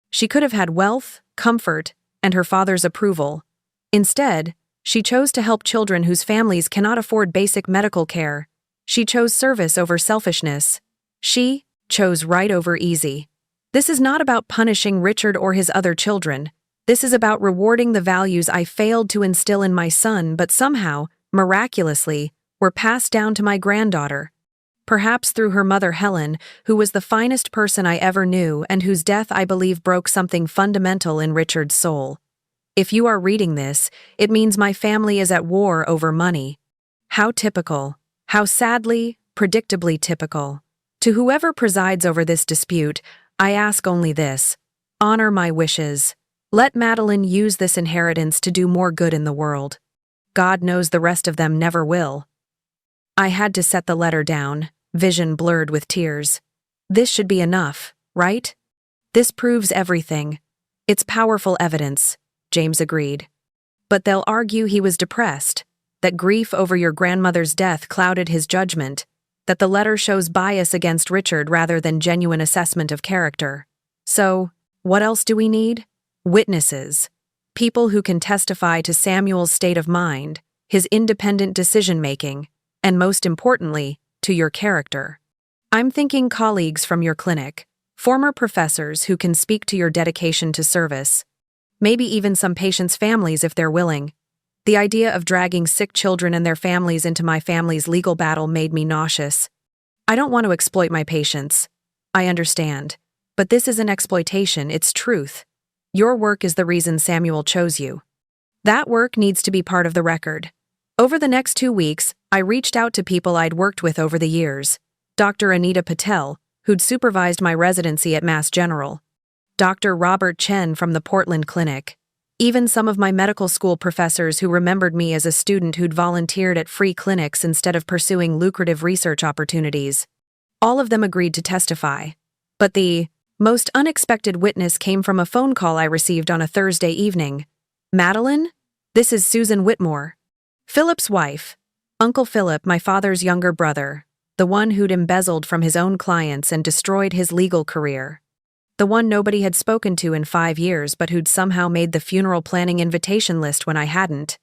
She could have had wealth, comfort, and her father's approval. Instead, she chose to help children whose families cannot afford basic medical care. She chose service over selfishness. She chose right over easy. This is not about punishing Richard or his other children. This is about rewarding the values I failed to instill in my son but somehow, miraculously, were passed down to my granddaughter. Perhaps through her mother Helen, who was the finest person I ever knew and whose death I believe broke something fundamental in Richard's soul. If you are reading this, it means my family is at war over money. How typical. How sadly, predictably typical. To whoever presides over this dispute, I ask only this: honor my wishes. Let Madeline use this inheritance to do more good in the world. God knows the rest of them never will. I had to set the letter down, vision blurred with tears. This should be enough, right? This proves everything. It's powerful evidence, James agreed. But they'll argue he was depressed, that grief over your grandmother's death clouded his judgment, that the letter shows bias against Richard rather than genuine assessment of character. So, what else do we need? Witnesses. People who can testify to Samuel's state of mind, his independent decision-making, and most importantly, to your character. I'm thinking colleagues from your clinic, former professors who can speak to your dedication to service, maybe even some patients' families if they're willing. The idea of dragging sick children and their families into my family's legal battle made me nauseous. I don't want to exploit my patients. I understand. But this isn't exploitation, it's truth. Your work is the reason Samuel chose you. That work needs to be part of the record. Over the next 2 weeks, I reached out to people I'd worked with over the years. Dr. Anita Patel, who'd supervised my residency at Mass General. Dr. Robert Chen from the Portland Clinic. Even some of my medical school professors who remembered me as a student who'd volunteered at free clinics instead of pursuing lucrative research opportunities. All of them agreed to testify. But the most unexpected witness came from a phone call I received on a Thursday evening. Madeline? This is Susan Whitmore. Philip's wife. Uncle Philip, my father's younger brother. The one who'd embezzled from his own clients and destroyed his legal career. The one nobody had spoken to in 5 years but who'd somehow made the funeral planning invitation list when I hadn't.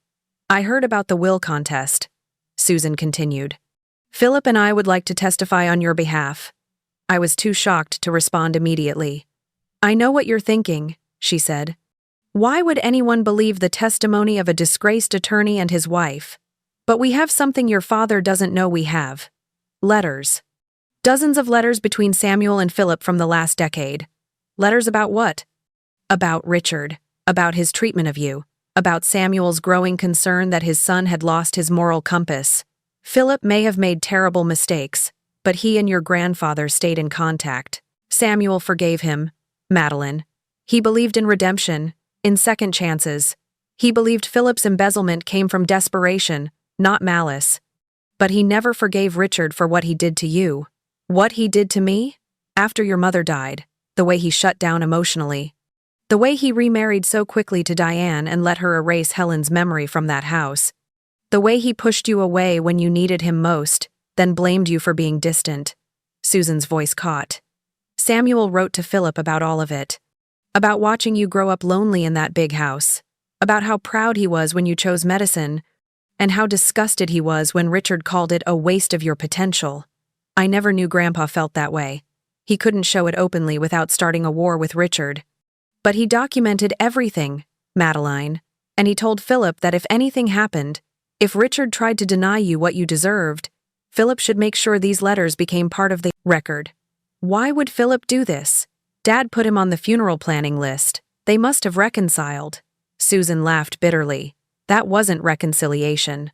I heard about the will contest, Susan continued. Philip and I would like to testify on your behalf. I was too shocked to respond immediately. "I know what you're thinking," she said. "Why would anyone believe the testimony of a disgraced attorney and his wife? But we have something your father doesn't know we have. Letters. Dozens of letters between Samuel and Philip from the last decade. Letters about what? About Richard, about his treatment of you, about Samuel's growing concern that his son had lost his moral compass. Philip may have made terrible mistakes, but he and your grandfather stayed in contact. Samuel forgave him, Madeline. He believed in redemption, in second chances. He believed Philip's embezzlement came from desperation, not malice. But he never forgave Richard for what he did to you. What he did to me? After your mother died, the way he shut down emotionally. The way he remarried so quickly to Diane and let her erase Helen's memory from that house. The way he pushed you away when you needed him most, then blamed you for being distant. Susan's voice caught. Samuel wrote to Philip about all of it. About watching you grow up lonely in that big house. About how proud he was when you chose medicine, and how disgusted he was when Richard called it a waste of your potential. I never knew Grandpa felt that way. He couldn't show it openly without starting a war with Richard. But he documented everything, Madeline, and he told Philip that if anything happened, if Richard tried to deny you what you deserved, Philip should make sure these letters became part of the record. Why would Philip do this? Dad put him on the funeral planning list. They must have reconciled. Susan laughed bitterly. That wasn't reconciliation.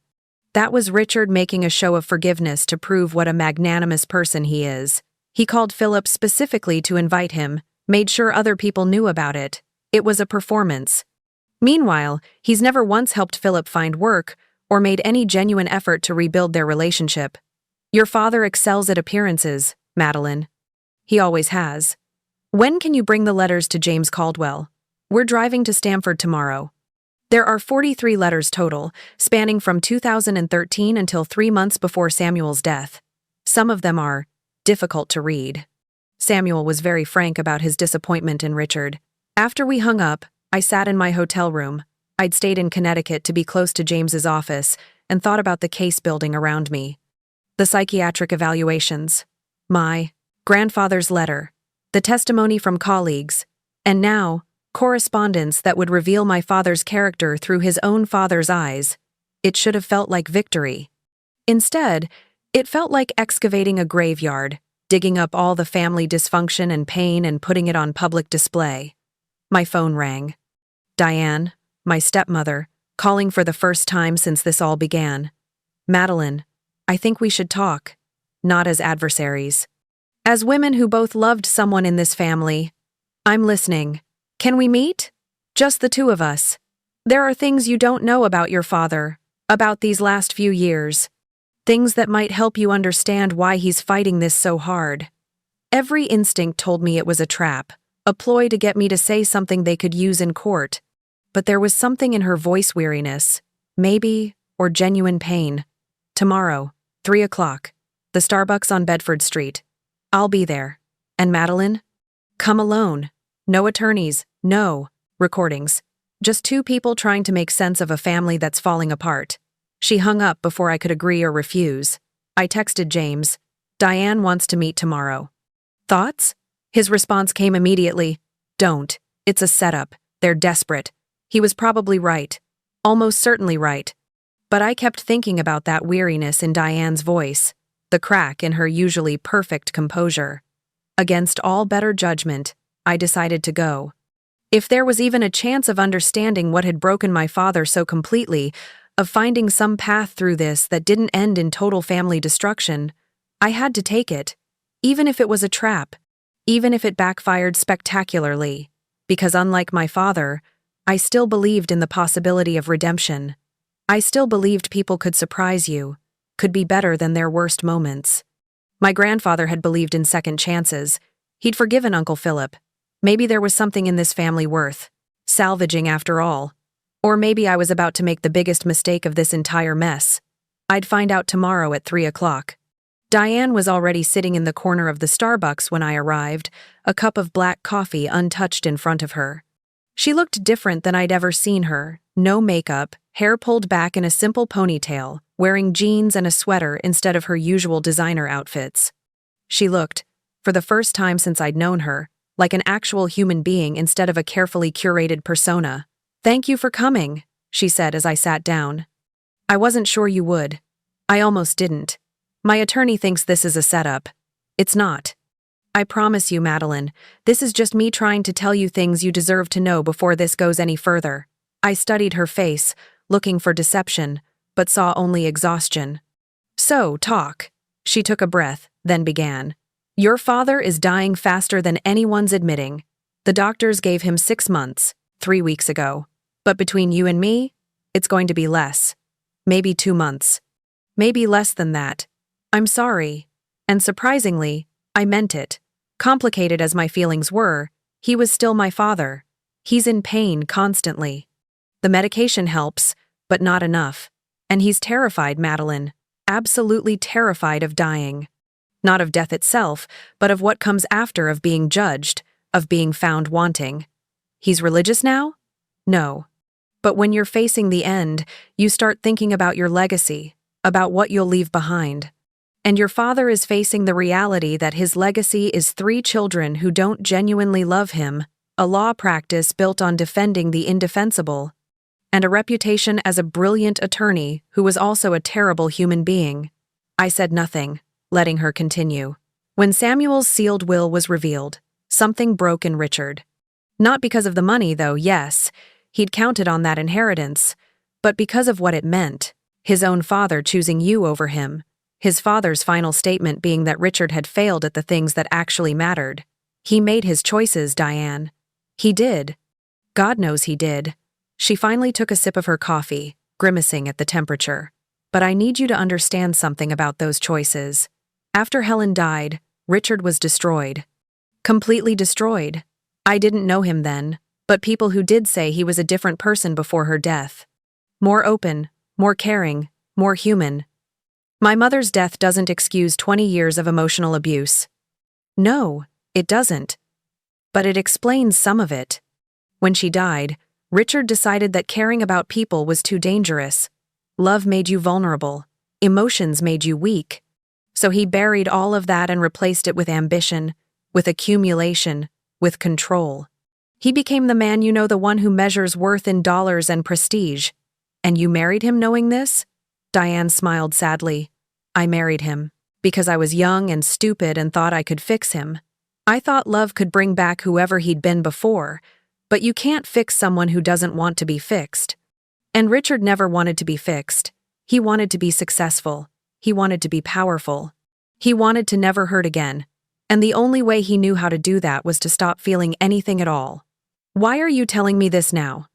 That was Richard making a show of forgiveness to prove what a magnanimous person he is. He called Philip specifically to invite him, made sure other people knew about it. It was a performance. Meanwhile, he's never once helped Philip find work or made any genuine effort to rebuild their relationship. Your father excels at appearances, Madeline. He always has. When can you bring the letters to James Caldwell? We're driving to Stamford tomorrow. There are 43 letters total, spanning from 2013 until 3 months before Samuel's death. Some of them are difficult to read. Samuel was very frank about his disappointment in Richard. After we hung up, I sat in my hotel room. I'd stayed in Connecticut to be close to James's office and thought about the case building around me. The psychiatric evaluations, my grandfather's letter, the testimony from colleagues, and now, correspondence that would reveal my father's character through his own father's eyes. It should have felt like victory. Instead, it felt like excavating a graveyard, digging up all the family dysfunction and pain and putting it on public display. My phone rang. Diane, my stepmother, calling for the first time since this all began. Madeline, I think we should talk. Not as adversaries. As women who both loved someone in this family. I'm listening. Can we meet? Just the two of us. There are things you don't know about your father, about these last few years. Things that might help you understand why he's fighting this so hard. Every instinct told me it was a trap, a ploy to get me to say something they could use in court. But there was something in her voice weariness, maybe, or genuine pain. Tomorrow, 3 o'clock, the Starbucks on Bedford Street. I'll be there. And Madeline? Come alone. No attorneys, no recordings. Just two people trying to make sense of a family that's falling apart. She hung up before I could agree or refuse. I texted James. Diane wants to meet tomorrow. Thoughts? His response came immediately. Don't. It's a setup. They're desperate. He was probably right. Almost certainly right. But I kept thinking about that weariness in Diane's voice, the crack in her usually perfect composure. Against all better judgment, I decided to go. If there was even a chance of understanding what had broken my father so completely, of finding some path through this that didn't end in total family destruction, I had to take it, even if it was a trap, even if it backfired spectacularly, because unlike my father, I still believed in the possibility of redemption. I still believed people could surprise you, could be better than their worst moments. My grandfather had believed in second chances. He'd forgiven Uncle Philip. Maybe there was something in this family worth salvaging after all. Or maybe I was about to make the biggest mistake of this entire mess. I'd find out tomorrow at 3 o'clock. Diane was already sitting in the corner of the Starbucks when I arrived, a cup of black coffee untouched in front of her. She looked different than I'd ever seen her, no makeup, hair pulled back in a simple ponytail, wearing jeans and a sweater instead of her usual designer outfits. She looked, for the first time since I'd known her, like an actual human being instead of a carefully curated persona. "Thank you for coming," she said as I sat down. "I wasn't sure you would. I almost didn't. My attorney thinks this is a setup. It's not. I promise you, Madeline, this is just me trying to tell you things you deserve to know before this goes any further." I studied her face, looking for deception, but saw only exhaustion. "So, talk." She took a breath, then began. "Your father is dying faster than anyone's admitting. The doctors gave him 6 months, 3 weeks ago. But between you and me, it's going to be less. Maybe 2 months. Maybe less than that. I'm sorry." And surprisingly, I meant it. Complicated as my feelings were, he was still my father. He's in pain constantly. The medication helps, but not enough. And he's terrified, Madeline. Absolutely terrified of dying. Not of death itself, but of what comes after, of being judged, of being found wanting. He's religious now? No. But when you're facing the end, you start thinking about your legacy, about what you'll leave behind. And your father is facing the reality that his legacy is 3 children who don't genuinely love him, a law practice built on defending the indefensible, and a reputation as a brilliant attorney who was also a terrible human being. I said nothing, letting her continue. When Samuel's sealed will was revealed, something broke in Richard. Not because of the money, though, yes, he'd counted on that inheritance, but because of what it meant. His own father choosing you over him. His father's final statement being that Richard had failed at the things that actually mattered. He made his choices, Diane. He did. God knows he did. She finally took a sip of her coffee, grimacing at the temperature. But I need you to understand something about those choices. After Helen died, Richard was destroyed. Completely destroyed. I didn't know him then, but people who did say he was a different person before her death. More open, more caring, more human. My mother's death doesn't excuse 20 years of emotional abuse. No, it doesn't. But it explains some of it. When she died, Richard decided that caring about people was too dangerous. Love made you vulnerable. Emotions made you weak. So he buried all of that and replaced it with ambition, with accumulation, with control. He became the man you know, the one who measures worth in dollars and prestige. And you married him knowing this? Diane smiled sadly. I married him because I was young and stupid and thought I could fix him. I thought love could bring back whoever he'd been before, but you can't fix someone who doesn't want to be fixed. And Richard never wanted to be fixed. He wanted to be successful. He wanted to be powerful. He wanted to never hurt again. And the only way he knew how to do that was to stop feeling anything at all. Why are you telling me this now?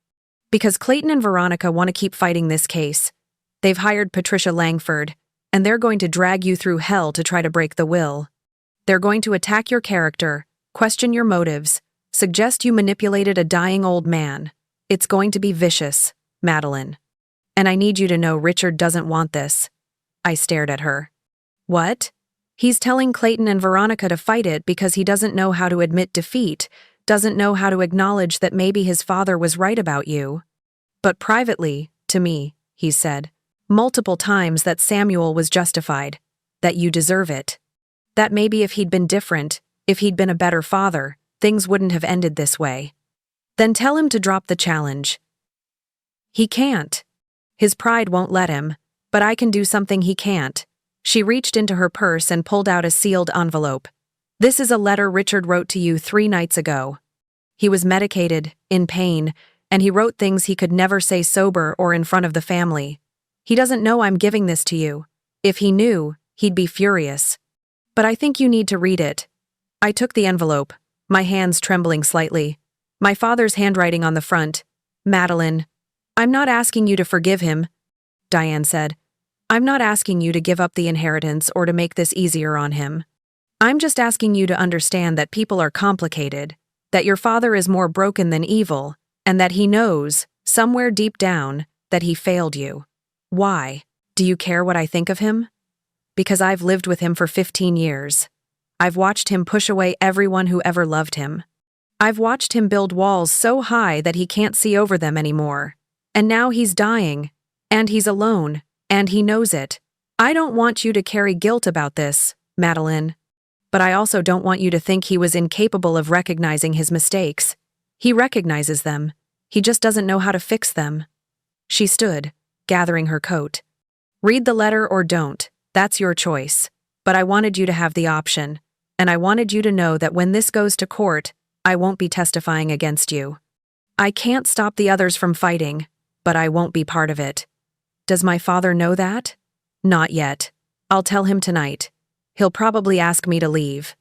Because Clayton and Veronica want to keep fighting this case. They've hired Patricia Langford, and they're going to drag you through hell to try to break the will. They're going to attack your character, question your motives, suggest you manipulated a dying old man. It's going to be vicious, Madeline. And I need you to know Richard doesn't want this. I stared at her. What? He's telling Clayton and Veronica to fight it because he doesn't know how to admit defeat, doesn't know how to acknowledge that maybe his father was right about you. But privately, to me, he said, multiple times, that Samuel was justified, that you deserve it. That maybe if he'd been different, if he'd been a better father, things wouldn't have ended this way. Then tell him to drop the challenge. He can't. His pride won't let him, but I can do something he can't. She reached into her purse and pulled out a sealed envelope. This is a letter Richard wrote to you 3 nights ago. He was medicated, in pain, and he wrote things he could never say sober or in front of the family. He doesn't know I'm giving this to you. If he knew, he'd be furious. But I think you need to read it. I took the envelope, my hands trembling slightly. My father's handwriting on the front. Madeline, I'm not asking you to forgive him, Diane said. I'm not asking you to give up the inheritance or to make this easier on him. I'm just asking you to understand that people are complicated, that your father is more broken than evil, and that he knows, somewhere deep down, that he failed you. Why? Do you care what I think of him? Because I've lived with him for 15 years. I've watched him push away everyone who ever loved him. I've watched him build walls so high that he can't see over them anymore. And now he's dying. And he's alone. And he knows it. I don't want you to carry guilt about this, Madeline. but I also don't want you to think he was incapable of recognizing his mistakes. He recognizes them. He just doesn't know how to fix them. She stood, gathering her coat. Read the letter or don't. That's your choice. But I wanted you to have the option. And I wanted you to know that when this goes to court, I won't be testifying against you. I can't stop the others from fighting, but I won't be part of it. Does my father know that? Not yet. I'll tell him tonight. He'll probably ask me to leave.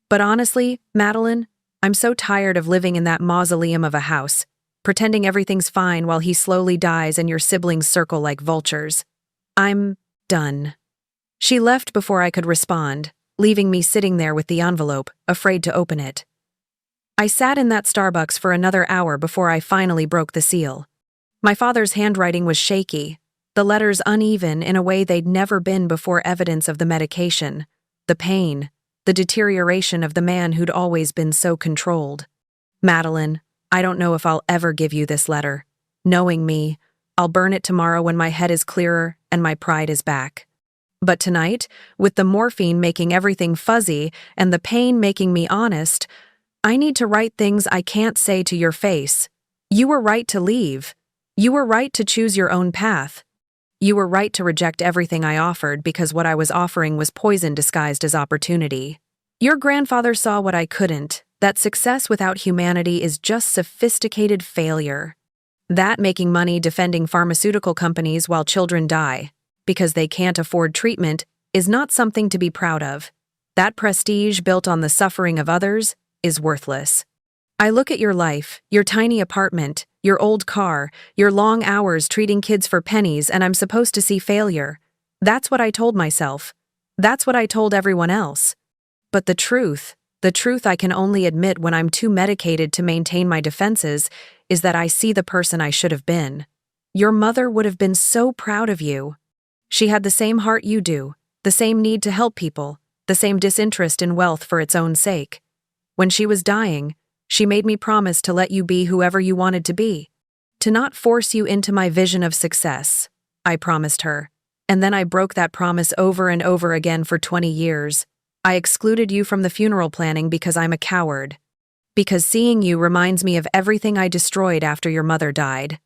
But honestly, Madeline, I'm so tired of living in that mausoleum of a house, pretending everything's fine while he slowly dies and your siblings circle like vultures. I'm done. She left before I could respond, leaving me sitting there with the envelope, afraid to open it. I sat in that Starbucks for another hour before I finally broke the seal. My father's handwriting was shaky, the letters uneven in a way they'd never been before evidence of the medication, the pain, the deterioration of the man who'd always been so controlled. Madeline, I don't know if I'll ever give you this letter. Knowing me, I'll burn it tomorrow when my head is clearer and my pride is back. But tonight, with the morphine making everything fuzzy and the pain making me honest, I need to write things I can't say to your face. You were right to leave. You were right to choose your own path. You were right to reject everything I offered because what I was offering was poison disguised as opportunity. Your grandfather saw what I couldn't, that success without humanity is just sophisticated failure. That making money defending pharmaceutical companies while children die, because they can't afford treatment, is not something to be proud of. That prestige built on the suffering of others is worthless. I look at your life, your tiny apartment, your old car, your long hours treating kids for pennies, and I'm supposed to see failure. That's what I told myself. That's what I told everyone else. But the truth I can only admit when I'm too medicated to maintain my defenses, is that I see the person I should have been. Your mother would have been so proud of you. She had the same heart you do, the same need to help people, the same disinterest in wealth for its own sake. When she was dying, she made me promise to let you be whoever you wanted to be, to not force you into my vision of success, I promised her. And then I broke that promise over and over again for 20 years. I excluded you from the funeral planning because I'm a coward. Because seeing you reminds me of everything I destroyed after your mother died.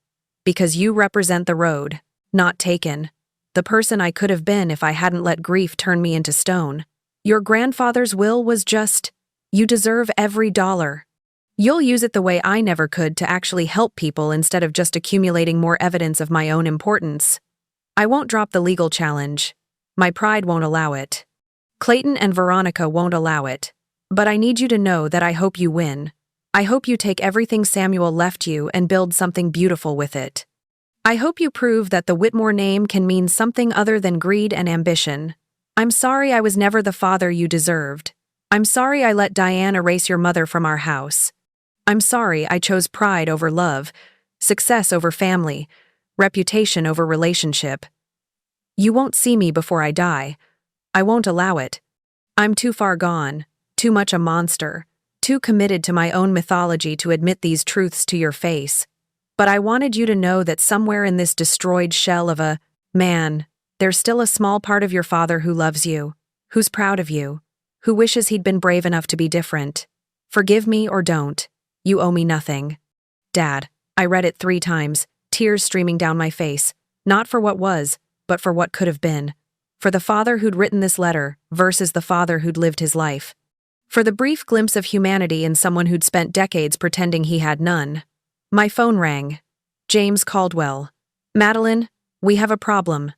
Because you represent the road, not taken. The person I could have been if I hadn't let grief turn me into stone. Your grandfather's will was just, you deserve every dollar. You'll use it the way I never could to actually help people instead of just accumulating more evidence of my own importance. I won't drop the legal challenge. My pride won't allow it. Clayton and Veronica won't allow it. But I need you to know that I hope you win. I hope you take everything Samuel left you and build something beautiful with it. I hope you prove that the Whitmore name can mean something other than greed and ambition. I'm sorry I was never the father you deserved. I'm sorry I let Diane erase your mother from our house. I'm sorry I chose pride over love, success over family, reputation over relationship. You won't see me before I die. I won't allow it. I'm too far gone, too much a monster, too committed to my own mythology to admit these truths to your face. But I wanted you to know that somewhere in this destroyed shell of a man, there's still a small part of your father who loves you, who's proud of you, who wishes he'd been brave enough to be different. Forgive me or don't. You owe me nothing. Dad, I read it 3 times, tears streaming down my face, not for what was, but for what could have been. For the father who'd written this letter versus the father who'd lived his life. For the brief glimpse of humanity in someone who'd spent decades pretending he had none. My phone rang. James Caldwell. Madeline, we have a problem.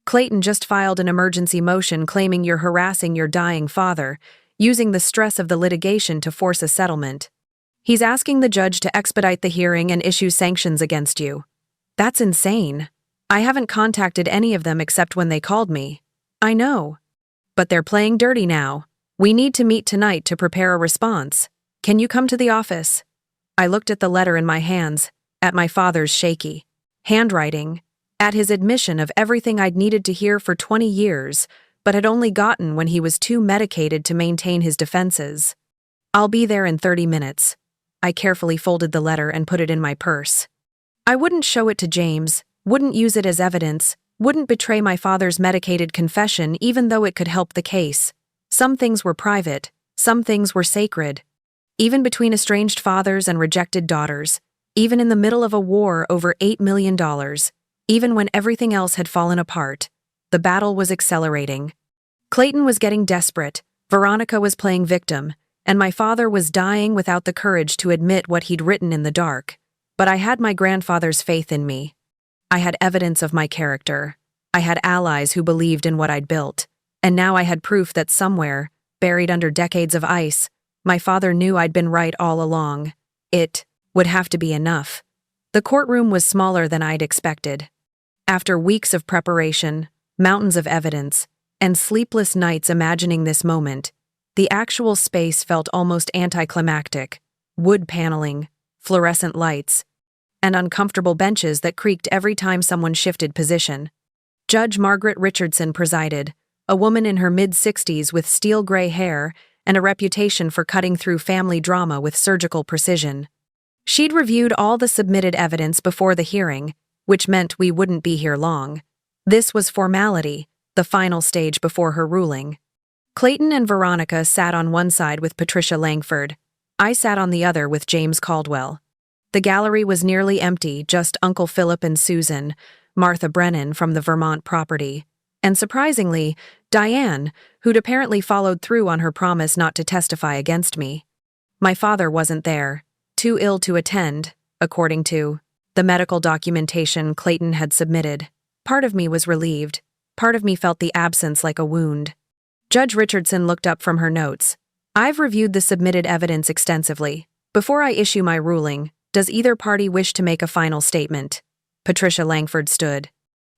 Clayton just filed an emergency motion claiming you're harassing your dying father, using the stress of the litigation to force a settlement. He's asking the judge to expedite the hearing and issue sanctions against you. That's insane. I haven't contacted any of them except when they called me. I know. But they're playing dirty now. We need to meet tonight to prepare a response. Can you come to the office? I looked at the letter in my hands, at my father's shaky handwriting, at his admission of everything I'd needed to hear for 20 years, but had only gotten when he was too medicated to maintain his defenses. I'll be there in 30 minutes. I carefully folded the letter and put it in my purse. I wouldn't show it to James, wouldn't use it as evidence, wouldn't betray my father's medicated confession even though it could help the case. Some things were private, some things were sacred. Even between estranged fathers and rejected daughters, even in the middle of a war over $8 million, even when everything else had fallen apart, the battle was accelerating. Clayton was getting desperate, Veronica was playing victim, and my father was dying without the courage to admit what he'd written in the dark. But I had my grandfather's faith in me. I had evidence of my character. I had allies who believed in what I'd built. And now I had proof that somewhere, buried under decades of ice, my father knew I'd been right all along. It would have to be enough. The courtroom was smaller than I'd expected. After weeks of preparation, mountains of evidence, and sleepless nights imagining this moment, the actual space felt almost anticlimactic. Wood paneling, fluorescent lights, and uncomfortable benches that creaked every time someone shifted position. Judge Margaret Richardson presided, a woman in her mid-60s with steel-gray hair and a reputation for cutting through family drama with surgical precision. She'd reviewed all the submitted evidence before the hearing, which meant we wouldn't be here long. This was formality, the final stage before her ruling. Clayton and Veronica sat on one side with Patricia Langford. I sat on the other with James Caldwell. The gallery was nearly empty, just Uncle Philip and Susan, Martha Brennan from the Vermont property, and surprisingly, Diane, who'd apparently followed through on her promise not to testify against me. My father wasn't there, too ill to attend, according to the medical documentation Clayton had submitted. Part of me was relieved. Part of me felt the absence like a wound. Judge Richardson looked up from her notes. I've reviewed the submitted evidence extensively. Before I issue my ruling, does either party wish to make a final statement? Patricia Langford stood.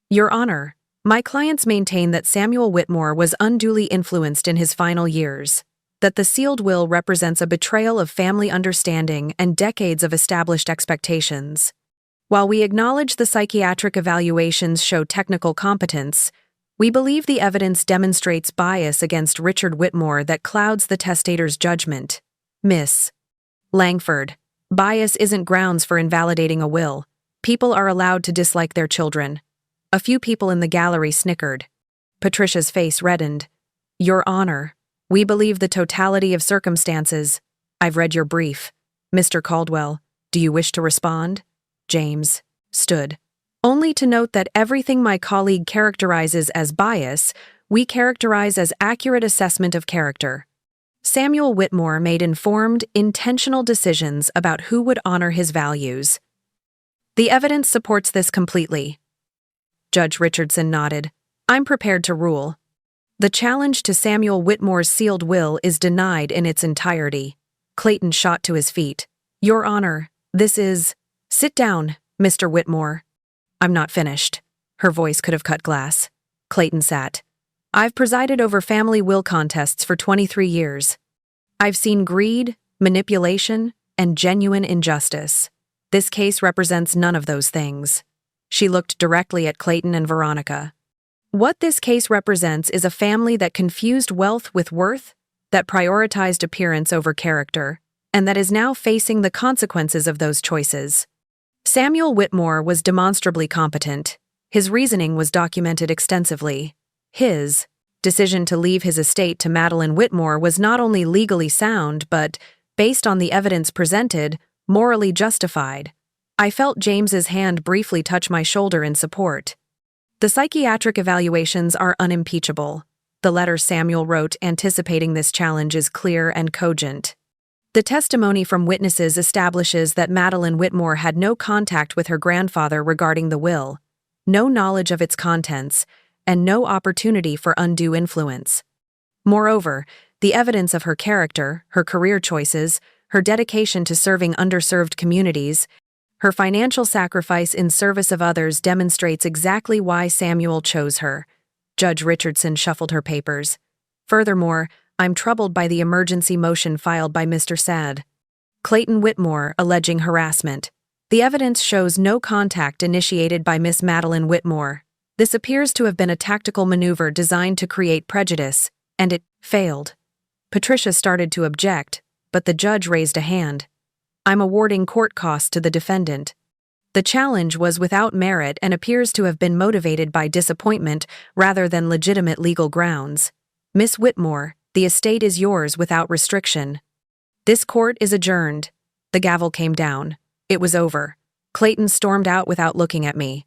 Your Honor, my clients maintain that Samuel Whitmore was unduly influenced in his final years, that the sealed will represents a betrayal of family understanding and decades of established expectations. While we acknowledge the psychiatric evaluations show technical competence, we believe the evidence demonstrates bias against Richard Whitmore that clouds the testator's judgment. Miss Langford, bias isn't grounds for invalidating a will. People are allowed to dislike their children. A few people in the gallery snickered. Patricia's face reddened. Your Honor, we believe the totality of circumstances. I've read your brief. Mr. Caldwell, do you wish to respond? James stood. Only to note that everything my colleague characterizes as bias, we characterize as accurate assessment of character. Samuel Whitmore made informed, intentional decisions about who would honor his values. The evidence supports this completely. Judge Richardson nodded. I'm prepared to rule. The challenge to Samuel Whitmore's sealed will is denied in its entirety. Clayton shot to his feet. Your Honor, this is... Sit down, Mr. Whitmore. I'm not finished. Her voice could have cut glass. Clayton sat. I've presided over family will contests for 23 years. I've seen greed, manipulation, and genuine injustice. This case represents none of those things. She looked directly at Clayton and Veronica. What this case represents is a family that confused wealth with worth, that prioritized appearance over character, and that is now facing the consequences of those choices. Samuel Whitmore was demonstrably competent. His reasoning was documented extensively. His decision to leave his estate to Madeline Whitmore was not only legally sound, but, based on the evidence presented, morally justified. I felt James's hand briefly touch my shoulder in support. The psychiatric evaluations are unimpeachable. The letter Samuel wrote anticipating this challenge is clear and cogent. The testimony from witnesses establishes that Madeline Whitmore had no contact with her grandfather regarding the will, no knowledge of its contents, and no opportunity for undue influence. Moreover, the evidence of her character, her career choices, her dedication to serving underserved communities, her financial sacrifice in service of others demonstrates exactly why Samuel chose her. Judge Richardson shuffled her papers. Furthermore, I'm troubled by the emergency motion filed by Mr. Sad. Clayton Whitmore alleging harassment. The evidence shows no contact initiated by Miss Madeline Whitmore. This appears to have been a tactical maneuver designed to create prejudice, and it failed. Patricia started to object, but the judge raised a hand. I'm awarding court costs to the defendant. The challenge was without merit and appears to have been motivated by disappointment rather than legitimate legal grounds. Miss Whitmore, The estate is yours without restriction. This court is adjourned. The gavel came down. It was over. Clayton stormed out without looking at me.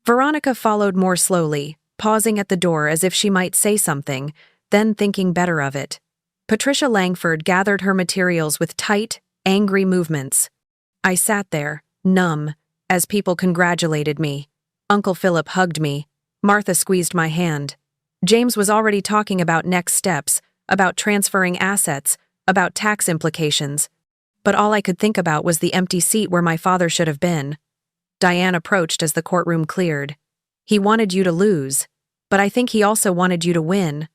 Veronica followed more slowly, pausing at the door as if she might say something, then thinking better of it. Patricia Langford gathered her materials with tight, angry movements. I sat there, numb, as people congratulated me. Uncle Philip hugged me. Martha squeezed my hand. James was already talking about next steps, about transferring assets, about tax implications. But all I could think about was the empty seat where my father should have been. Diane approached as the courtroom cleared. He wanted you to lose, but I think he also wanted you to win.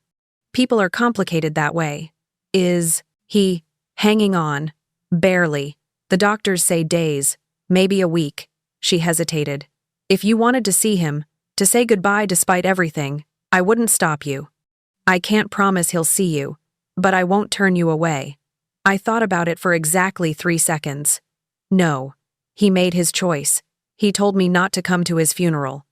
People are complicated that way. Is he hanging on? Barely. The doctors say days, maybe a week. She hesitated. If you wanted to see him, to say goodbye despite everything, I wouldn't stop you. I can't promise he'll see you, but I won't turn you away. I thought about it for exactly 3 seconds. No. He made his choice. He told me not to come to his funeral.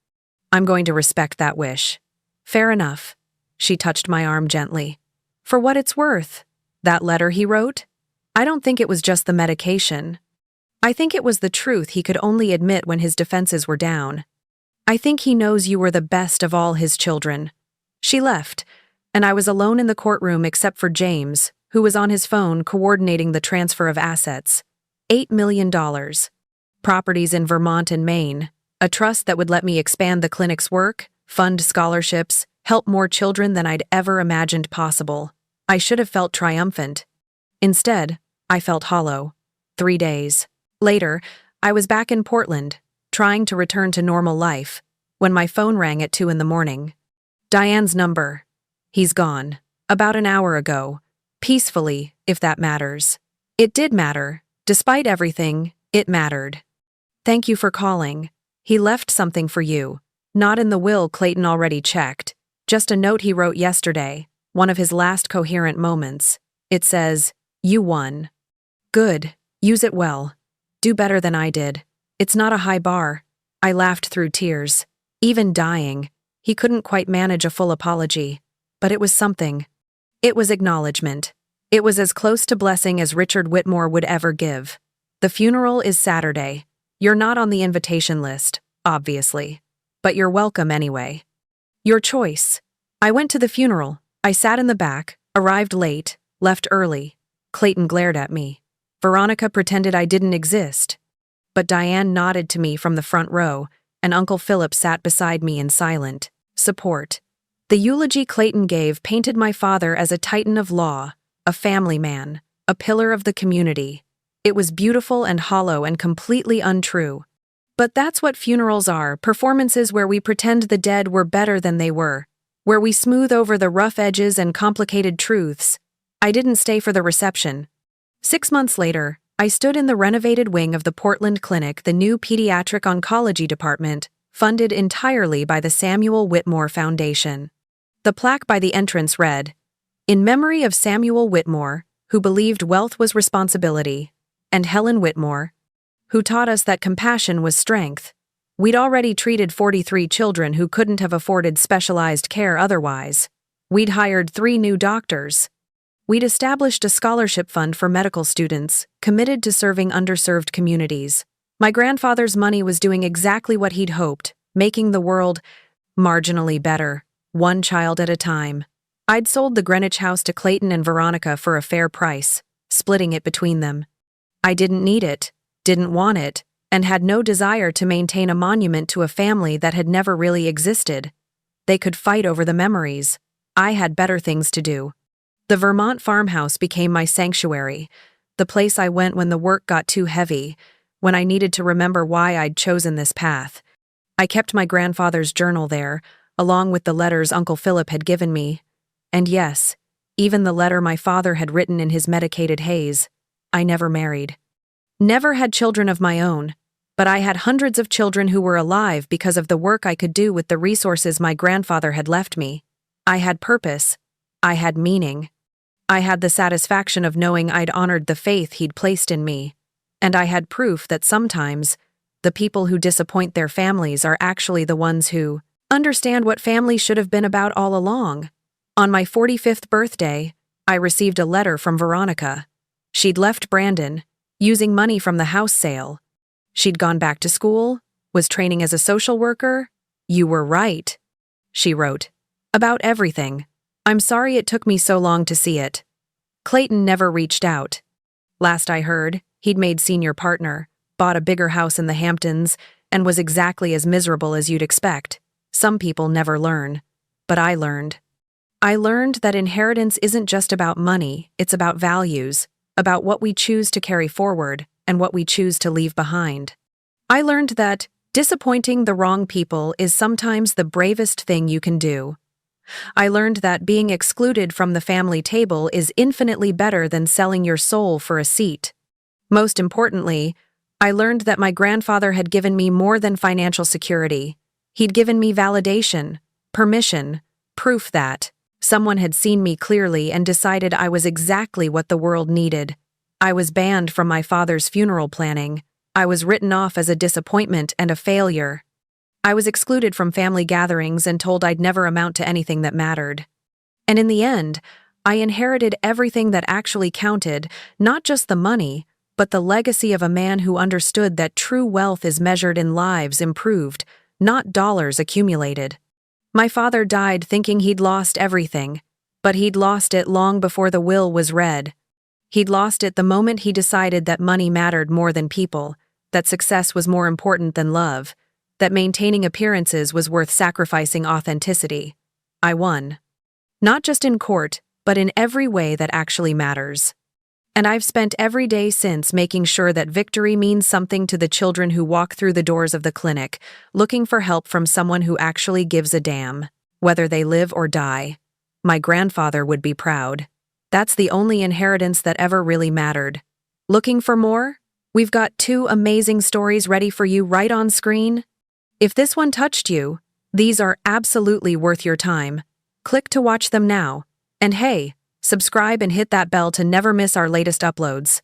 I'm going to respect that wish. Fair enough. She touched my arm gently. For what it's worth. That letter he wrote? I don't think it was just the medication. I think it was the truth he could only admit when his defenses were down. I think he knows you were the best of all his children. She left, and I was alone in the courtroom except for James, who was on his phone coordinating the transfer of assets. $8 million. Properties in Vermont and Maine. A trust that would let me expand the clinic's work, fund scholarships, help more children than I'd ever imagined possible. I should have felt triumphant. Instead, I felt hollow. 3 days later, I was back in Portland, trying to return to normal life, when my phone rang at 2 a.m. Diane's number. He's gone. About an hour ago. Peacefully, if that matters. It did matter. Despite everything, it mattered. Thank you for calling. He left something for you. Not in the will Clayton already checked. Just a note he wrote yesterday, one of his last coherent moments. It says, "You won." Good. Use it well. Do better than I did. It's not a high bar. I laughed through tears. Even dying, he couldn't quite manage a full apology. But it was something. It was acknowledgement. It was as close to blessing as Richard Whitmore would ever give. The funeral is Saturday. You're not on the invitation list, obviously. But you're welcome anyway. Your choice. I went to the funeral. I sat in the back, arrived late, left early. Clayton glared at me. Veronica pretended I didn't exist. But Diane nodded to me from the front row, and Uncle Philip sat beside me in silent support. The eulogy Clayton gave painted my father as a titan of law, a family man, a pillar of the community. It was beautiful and hollow and completely untrue. But that's what funerals are, performances where we pretend the dead were better than they were, where we smooth over the rough edges and complicated truths. I didn't stay for the reception. 6 months later, I stood in the renovated wing of the Portland Clinic, the new pediatric oncology department, funded entirely by the Samuel Whitmore Foundation. The plaque by the entrance read, "In memory of Samuel Whitmore, who believed wealth was responsibility, and Helen Whitmore, who taught us that compassion was strength." We'd already treated 43 children who couldn't have afforded specialized care otherwise. We'd hired 3 new doctors. We'd established a scholarship fund for medical students, committed to serving underserved communities. My grandfather's money was doing exactly what he'd hoped, making the world marginally better, one child at a time. I'd sold the Greenwich house to Clayton and Veronica for a fair price, splitting it between them. I didn't need it, didn't want it, and had no desire to maintain a monument to a family that had never really existed. They could fight over the memories. I had better things to do. The Vermont farmhouse became my sanctuary, the place I went when the work got too heavy, when I needed to remember why I'd chosen this path. I kept my grandfather's journal there, along with the letters Uncle Philip had given me. And yes, even the letter my father had written in his medicated haze. I never married. Never had children of my own, but I had hundreds of children who were alive because of the work I could do with the resources my grandfather had left me. I had purpose. I had meaning. I had the satisfaction of knowing I'd honored the faith he'd placed in me. And I had proof that sometimes, the people who disappoint their families are actually the ones who understand what family should have been about all along. On my 45th birthday, I received a letter from Veronica. She'd left Brandon, using money from the house sale. She'd gone back to school, was training as a social worker. You were right, she wrote. About everything. I'm sorry it took me so long to see it. Clayton never reached out. Last I heard, he'd made senior partner, bought a bigger house in the Hamptons, and was exactly as miserable as you'd expect. Some people never learn. But I learned. I learned that inheritance isn't just about money, it's about values, about what we choose to carry forward and what we choose to leave behind. I learned that disappointing the wrong people is sometimes the bravest thing you can do. I learned that being excluded from the family table is infinitely better than selling your soul for a seat. Most importantly, I learned that my grandfather had given me more than financial security. He'd given me validation, permission, proof that someone had seen me clearly and decided I was exactly what the world needed. I was banned from my father's funeral planning. I was written off as a disappointment and a failure. I was excluded from family gatherings and told I'd never amount to anything that mattered. And in the end, I inherited everything that actually counted, not just the money, but the legacy of a man who understood that true wealth is measured in lives improved, not dollars accumulated. My father died thinking he'd lost everything, but he'd lost it long before the will was read. He'd lost it the moment he decided that money mattered more than people, that success was more important than love, that maintaining appearances was worth sacrificing authenticity. I won. Not just in court, but in every way that actually matters. And I've spent every day since making sure that victory means something to the children who walk through the doors of the clinic, looking for help from someone who actually gives a damn, whether they live or die. My grandfather would be proud. That's the only inheritance that ever really mattered. Looking for more? We've got 2 amazing stories ready for you right on screen. If this one touched you, these are absolutely worth your time. Click to watch them now. And hey, subscribe and hit that bell to never miss our latest uploads.